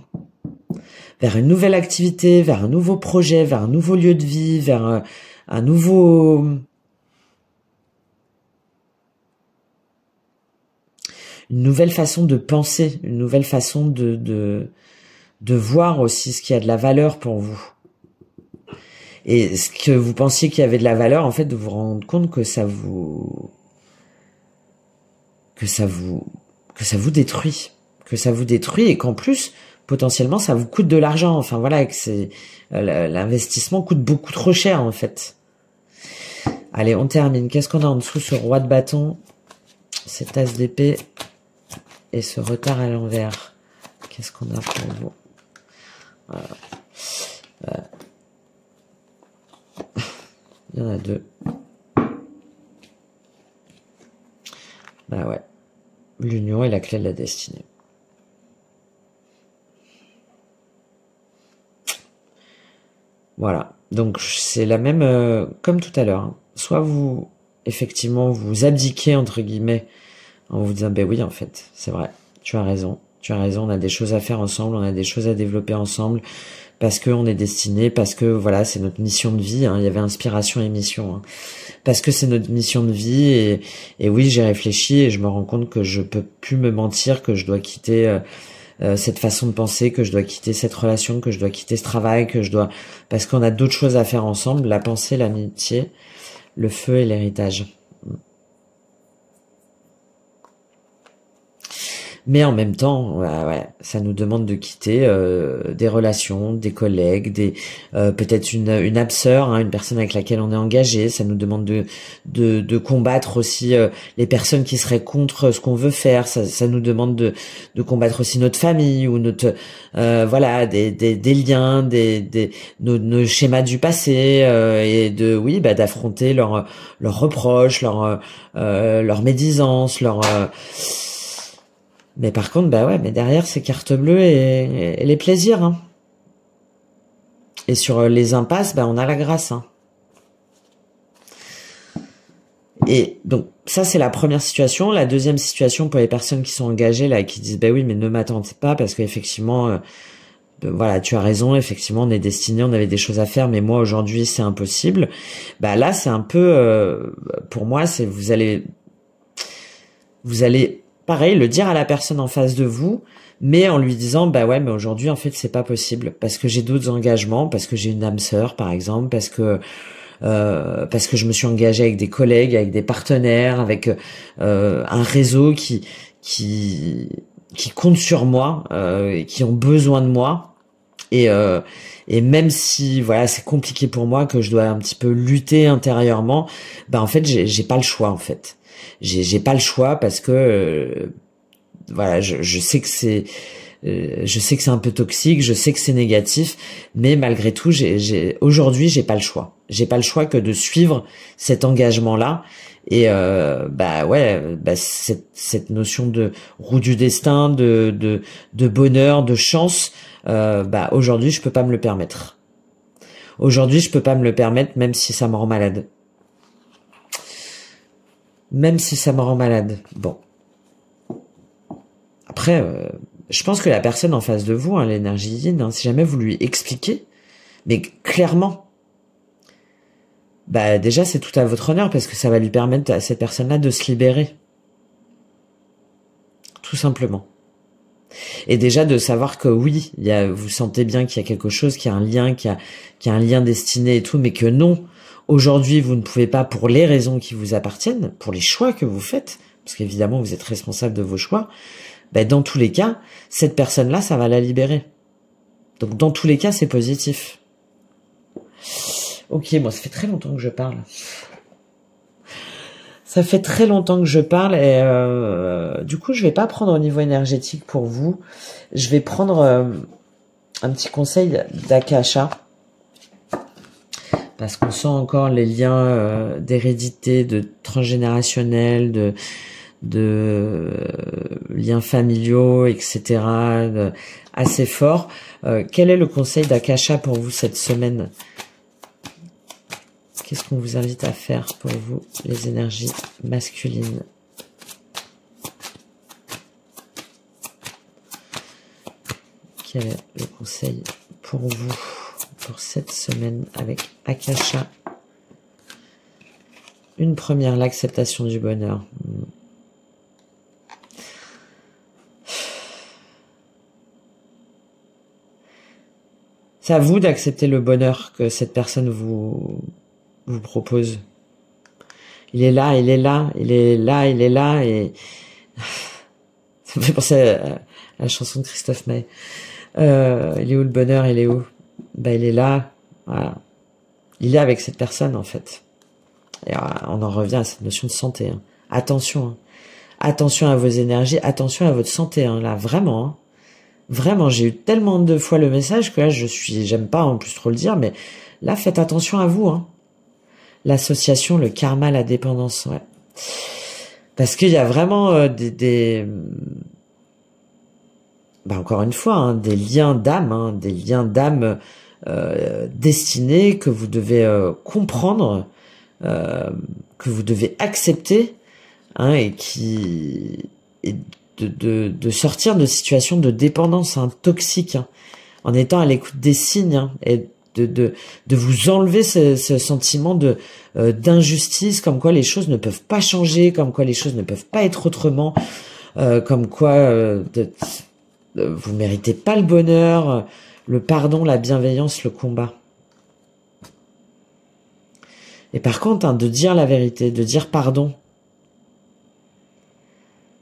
vers une nouvelle activité, vers un nouveau projet, vers un nouveau lieu de vie, vers un nouveau... une nouvelle façon de penser, une nouvelle façon de voir aussi ce qui a de la valeur pour vous. Et ce que vous pensiez qu'il y avait de la valeur, en fait, de vous rendre compte que ça vous détruit. Que ça vous détruit et qu'en plus, potentiellement, ça vous coûte de l'argent. Enfin, voilà, que l'investissement coûte beaucoup trop cher, en fait. Allez, on termine. Qu'est-ce qu'on a en dessous? Ce roi de bâton, cet as d'épée et ce retard à l'envers. Qu'est-ce qu'on a pour vous? Voilà. Il y en a deux. Bah ouais. L'union est la clé de la destinée. Voilà. Donc c'est la même comme tout à l'heure, hein. Soit vous, effectivement, vous abdiquez, entre guillemets, en vous disant, ben oui, en fait, c'est vrai, tu as raison, on a des choses à faire ensemble, on a des choses à développer ensemble, parce que on est destiné, parce que voilà, c'est notre mission de vie, hein, il y avait inspiration et mission, hein, parce que c'est notre mission de vie, et oui, j'ai réfléchi et je me rends compte que je peux plus me mentir, que je dois quitter cette façon de penser, que je dois quitter cette relation, que je dois quitter ce travail, parce qu'on a d'autres choses à faire ensemble, la pensée, l'amitié, le feu et l'héritage. Mais en même temps, ouais, ça nous demande de quitter des relations, des collègues, peut-être une âme sœur, hein, une personne avec laquelle on est engagé. Ça nous demande de combattre aussi les personnes qui seraient contre ce qu'on veut faire. Ça nous demande de combattre aussi notre famille ou notre voilà, des liens, nos schémas du passé et d'affronter leurs reproches, leurs médisances, mais par contre, bah ouais, mais derrière, c'est carte bleue et les plaisirs, hein. Et sur les impasses, bah on a la grâce, hein. Et donc, ça, c'est la première situation. La deuxième situation, pour les personnes qui sont engagées, là, et qui disent, bah oui, mais ne m'attendez pas, parce qu'effectivement, voilà, tu as raison, effectivement, on est destiné, on avait des choses à faire, mais moi, aujourd'hui, c'est impossible. Bah là, c'est un peu, pour moi, c'est vous allez pareil, le dire à la personne en face de vous, mais en lui disant, bah ouais, mais aujourd'hui, en fait, c'est pas possible, parce que j'ai d'autres engagements, parce que j'ai une âme sœur, par exemple, parce que je me suis engagé avec des collègues, avec des partenaires, avec un réseau qui compte sur moi, et qui ont besoin de moi, et même si voilà, c'est compliqué pour moi, que je dois un petit peu lutter intérieurement, bah en fait, j'ai pas le choix, en fait. J'ai pas le choix parce que voilà, je sais que c'est un peu toxique, je sais que c'est négatif, mais malgré tout, aujourd'hui, j'ai pas le choix. J'ai pas le choix que de suivre cet engagement-là. Et cette notion de roue du destin, de bonheur, de chance, aujourd'hui, je peux pas me le permettre. Aujourd'hui, je peux pas me le permettre, même si ça me rend malade. Même si ça me rend malade. Bon. Après, je pense que la personne en face de vous, hein, l'énergie yin, hein, si jamais vous lui expliquez, mais clairement, bah déjà c'est tout à votre honneur parce que ça va lui permettre à cette personne-là de se libérer. Tout simplement. Et déjà de savoir que oui, vous sentez bien qu'il y a quelque chose, qu'il y a un lien, qu'il y a un lien destiné et tout, mais que non, aujourd'hui vous ne pouvez pas pour les raisons qui vous appartiennent, pour les choix que vous faites, parce qu'évidemment vous êtes responsable de vos choix, ben dans tous les cas, cette personne-là, ça va la libérer. Donc dans tous les cas, c'est positif. Ok, moi ça fait très longtemps que je parle. Ça fait très longtemps que je parle et du coup, je vais pas prendre au niveau énergétique pour vous. Je vais prendre un petit conseil d'Akasha. Parce qu'on sent encore les liens d'hérédité, de transgénérationnel, de liens familiaux, etc. Assez forts. Quel est le conseil d'Akasha pour vous cette semaine ? Qu'est-ce qu'on vous invite à faire pour vous, les énergies masculines? Quel est le conseil pour vous, pour cette semaine avec Akasha? Une première, l'acceptation du bonheur. C'est à vous d'accepter le bonheur que cette personne vous propose. Il est là, il est là, il est là, il est là, et ça me fait penser à la chanson de Christophe Maé. Il est où le bonheur, il est où? Ben, il est là, voilà. Il est avec cette personne, en fait. Et on en revient à cette notion de santé. Hein. Attention, hein. Attention à vos énergies, attention à votre santé, hein, là, vraiment. Hein. Vraiment, j'ai eu tellement de fois le message que là, j'aime pas en plus trop le dire, mais là, faites attention à vous, hein. L'association, le karma, la dépendance, ouais. Parce qu'il y a vraiment bah encore une fois, hein, des liens d'âme, hein, des liens d'âme destinés que vous devez comprendre, que vous devez accepter, hein, et de sortir de situations de dépendance, hein, toxique, hein, en étant à l'écoute des signes, hein, et de vous enlever ce sentiment d'injustice, comme quoi les choses ne peuvent pas changer, comme quoi les choses ne peuvent pas être autrement, comme quoi vous méritez pas le bonheur, le pardon, la bienveillance, le combat. Et par contre, hein, de dire la vérité, de dire pardon,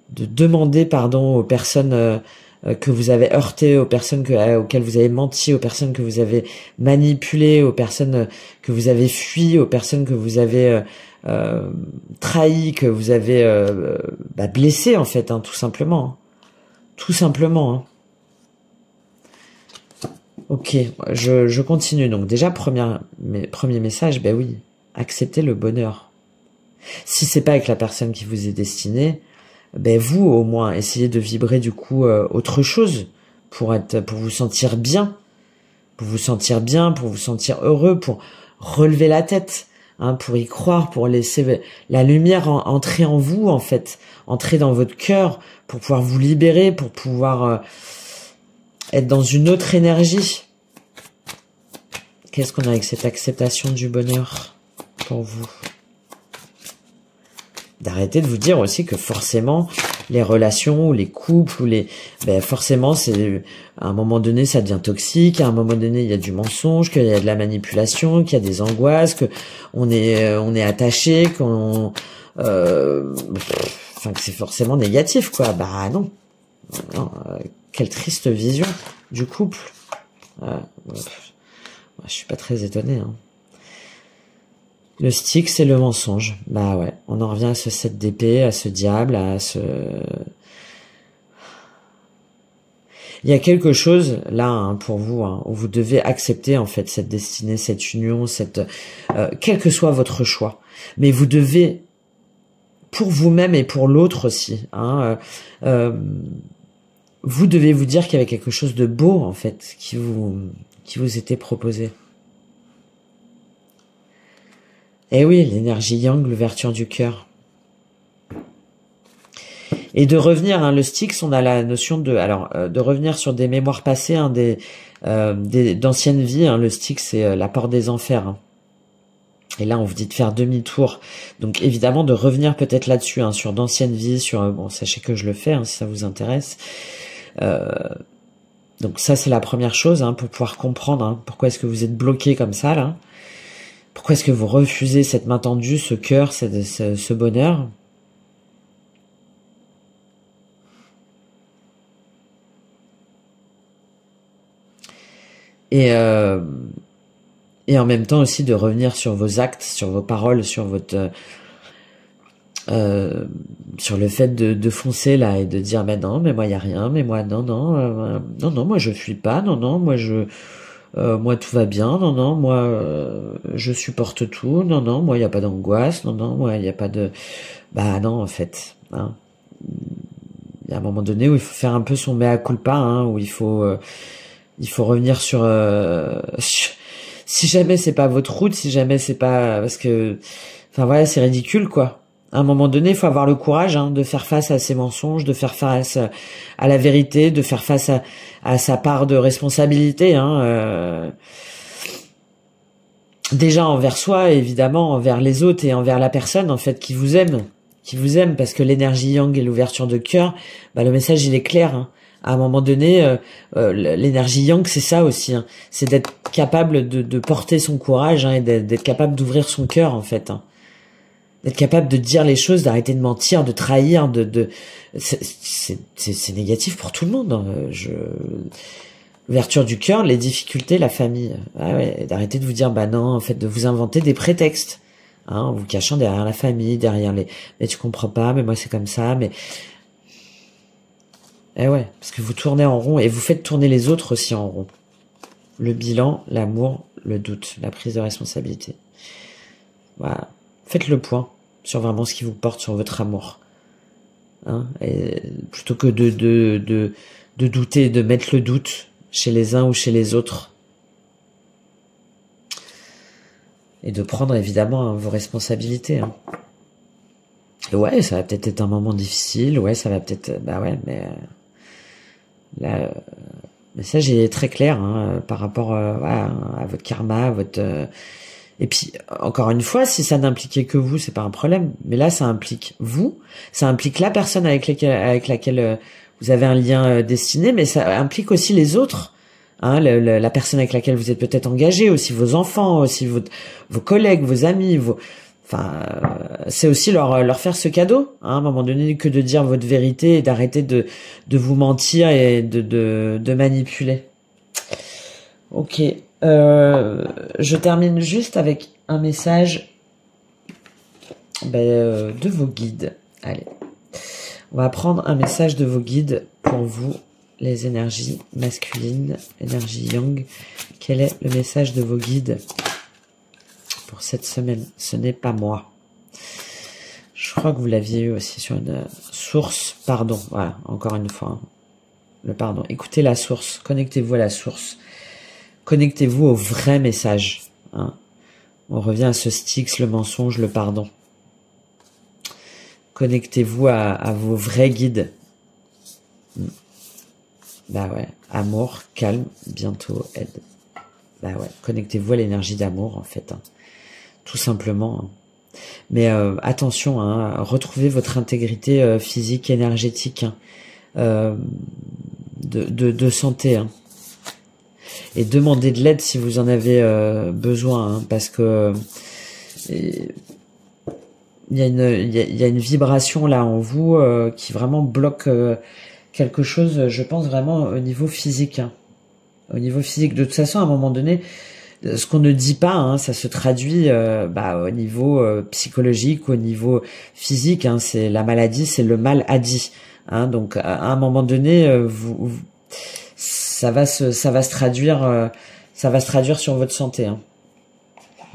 de demander pardon aux personnes que vous avez heurtées, aux personnes auxquelles vous avez menti, aux personnes que vous avez manipulées, aux personnes que vous avez fui, aux personnes que vous avez trahies, que vous avez blessées, en fait, hein, tout simplement. Hein. Tout simplement. Hein. Ok, je continue. Donc déjà, premier message, ben oui, acceptez le bonheur. Si c'est pas avec la personne qui vous est destinée, ben vous au moins essayez de vibrer du coup autre chose pour vous sentir bien, pour vous sentir heureux, pour relever la tête, hein, pour y croire, pour laisser la lumière entrer en vous, en fait, entrer dans votre cœur, pour pouvoir vous libérer, pour pouvoir être dans une autre énergie. Qu'est-ce qu'on a avec cette acceptation du bonheur pour vous? D'arrêter de vous dire aussi que forcément les relations ou les couples ou forcément c'est à un moment donné ça devient toxique, à un moment donné il y a du mensonge, qu'il y a de la manipulation, qu'il y a des angoisses, que on est attaché, que c'est forcément négatif quoi. Bah non, quelle triste vision du couple. Je suis pas très étonné. Hein. Le stick, c'est le mensonge. Bah ouais, on en revient à ce 7 d'épée, à ce diable, à ce... Il y a quelque chose, là, hein, pour vous, hein, où vous devez accepter, en fait, cette destinée, cette union, quel que soit votre choix. Mais vous devez, pour vous-même et pour l'autre aussi, hein, vous devez vous dire qu'il y avait quelque chose de beau, en fait, qui vous était proposé. Eh oui, l'énergie yang, l'ouverture du cœur. Et de revenir, hein, le Styx, on a la notion de revenir sur des mémoires passées, hein, d'anciennes vies. Hein, le Styx, c'est la porte des enfers. Hein. Et là, on vous dit de faire demi-tour. Donc, évidemment, de revenir peut-être là-dessus, hein, sur d'anciennes vies, sur... bon, sachez que je le fais, hein, si ça vous intéresse. Donc, ça, c'est la première chose, hein, pour pouvoir comprendre, hein, pourquoi est-ce que vous êtes bloqué comme ça, là. Pourquoi est-ce que vous refusez cette main tendue, ce cœur, ce bonheur. Et en même temps aussi de revenir sur vos actes, sur vos paroles, sur votre... sur le fait de foncer là et de dire ben non mais moi il y a rien, mais moi non non moi je fuis pas, non moi tout va bien, non moi je supporte tout, non moi il y a pas d'angoisse, non moi il y a pas de bah non en fait, hein. Il y a un moment donné où il faut faire un peu son mea culpa, hein, où il faut revenir sur si jamais c'est pas votre route, si jamais c'est pas parce que enfin voilà, c'est ridicule quoi. À un moment donné, il faut avoir le courage, hein, de faire face à ses mensonges, de faire face à la vérité, de faire face à sa part de responsabilité, hein, déjà envers soi, évidemment, envers les autres et envers la personne en fait qui vous aime, parce que l'énergie yang et l'ouverture de cœur, bah, le message il est clair, hein. À un moment donné, l'énergie yang, c'est ça aussi, hein. C'est d'être capable de porter son courage, hein, et d'être capable d'ouvrir son cœur, en fait, hein. D'être capable de dire les choses, d'arrêter de mentir, de trahir, c'est négatif pour tout le monde, hein. L'ouverture du cœur, les difficultés, la famille. Ah ouais, d'arrêter de vous dire, bah non, en fait, de vous inventer des prétextes, hein, en vous cachant derrière la famille, derrière mais tu comprends pas, mais moi c'est comme ça, mais... Eh ouais, parce que vous tournez en rond et vous faites tourner les autres aussi en rond. Le bilan, l'amour, le doute, la prise de responsabilité. Voilà. Faites le point sur vraiment ce qui vous porte, sur votre amour. Hein, et plutôt que de douter, de mettre le doute chez les uns ou chez les autres. Et de prendre évidemment, hein, vos responsabilités. Hein. Et ouais, ça va peut-être être un moment difficile. Ouais, ça va peut-être... Bah ouais, mais... Là, le message est très clair, hein, par rapport voilà, à votre karma, à votre... Et puis, encore une fois, si ça n'impliquait que vous, c'est pas un problème. Mais là, ça implique vous, ça implique la personne avec laquelle vous avez un lien destiné, mais ça implique aussi les autres. Hein, la personne avec laquelle vous êtes peut-être engagé, aussi vos enfants, aussi vos collègues, vos amis, Enfin, c'est aussi leur faire ce cadeau, hein, à un moment donné, que de dire votre vérité et d'arrêter de vous mentir et de manipuler. Ok. Je termine juste avec un message de vos guides. Allez. On va prendre un message de vos guides pour vous, les énergies masculines, énergie yang. Quel est le message de vos guides pour cette semaine? Ce n'est pas moi. Je crois que vous l'aviez eu aussi sur une source. Pardon, voilà, encore une fois. Hein. Le pardon. Écoutez la source. Connectez-vous à la source. Connectez-vous au vrai message. Hein. On revient à ce Styx, le mensonge, le pardon. Connectez-vous à vos vrais guides. Bah ouais. Amour, calme, bientôt aide. Bah ouais. Connectez-vous à l'énergie d'amour, en fait. Hein. Tout simplement. Hein. Mais attention, hein, retrouvez votre intégrité physique, énergétique, hein, de santé. Hein. Et demandez de l'aide si vous en avez besoin, hein, parce que il y a une vibration là en vous qui vraiment bloque quelque chose, je pense vraiment au niveau physique. Hein. Au niveau physique, de toute façon, à un moment donné, ce qu'on ne dit pas, hein, ça se traduit au niveau psychologique, au niveau physique. Hein, c'est la maladie, c'est le mal à dit. Hein, donc à un moment donné, ça va se traduire sur votre santé. Hein.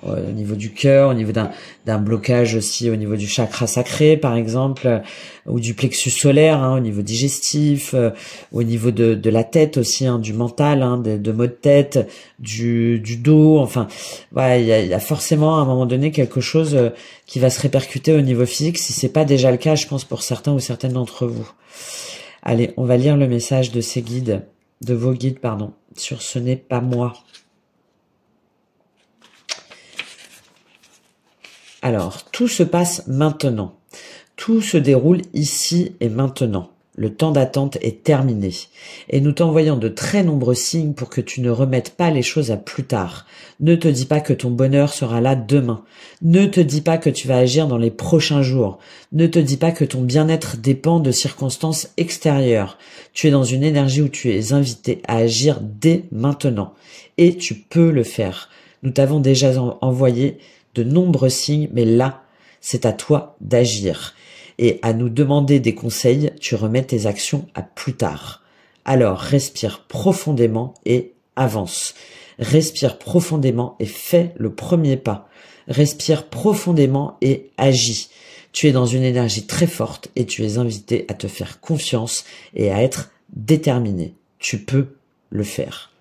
Au niveau du cœur, au niveau d'un blocage aussi, au niveau du chakra sacré par exemple, ou du plexus solaire, hein, au niveau digestif, au niveau de la tête aussi, hein, du mental, hein, de maux de tête, du dos, enfin, voilà, il y a forcément à un moment donné quelque chose qui va se répercuter au niveau physique, si c'est pas déjà le cas, je pense pour certains ou certaines d'entre vous. Allez, on va lire le message de ces guides, de vos guides, pardon, sur ce n'est pas moi. Alors, tout se passe maintenant. Tout se déroule ici et maintenant. Le temps d'attente est terminé. Et nous t'envoyons de très nombreux signes pour que tu ne remettes pas les choses à plus tard. Ne te dis pas que ton bonheur sera là demain. Ne te dis pas que tu vas agir dans les prochains jours. Ne te dis pas que ton bien-être dépend de circonstances extérieures. Tu es dans une énergie où tu es invité à agir dès maintenant. Et tu peux le faire. Nous t'avons déjà envoyé de nombreux signes, mais là, c'est à toi d'agir. Et à nous demander des conseils, tu remets tes actions à plus tard. Alors respire profondément et avance. Respire profondément et fais le premier pas. Respire profondément et agis. Tu es dans une énergie très forte et tu es invité à te faire confiance et à être déterminé. Tu peux le faire.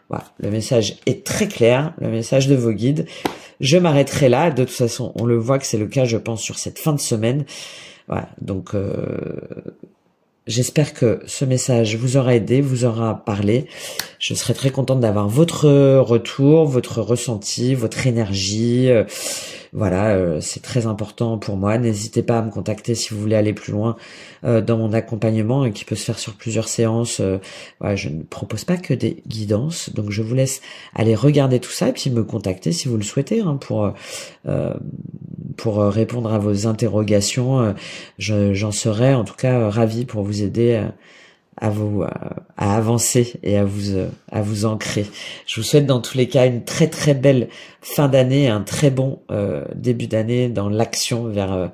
Voilà, le message est très clair, le message de vos guides. Je m'arrêterai là. De toute façon, on le voit que c'est le cas, je pense, sur cette fin de semaine. Voilà, donc j'espère que ce message vous aura aidé, vous aura parlé. Je serai très contente d'avoir votre retour, votre ressenti, votre énergie. Voilà, c'est très important pour moi. N'hésitez pas à me contacter si vous voulez aller plus loin dans mon accompagnement qui peut se faire sur plusieurs séances. Voilà, je ne propose pas que des guidances, donc je vous laisse aller regarder tout ça et puis me contacter si vous le souhaitez hein, pour répondre à vos interrogations. J'en serai en tout cas ravi pour vous aider à avancer et à vous ancrer. Je vous souhaite dans tous les cas une très très belle fin d'année, un très bon début d'année dans l'action vers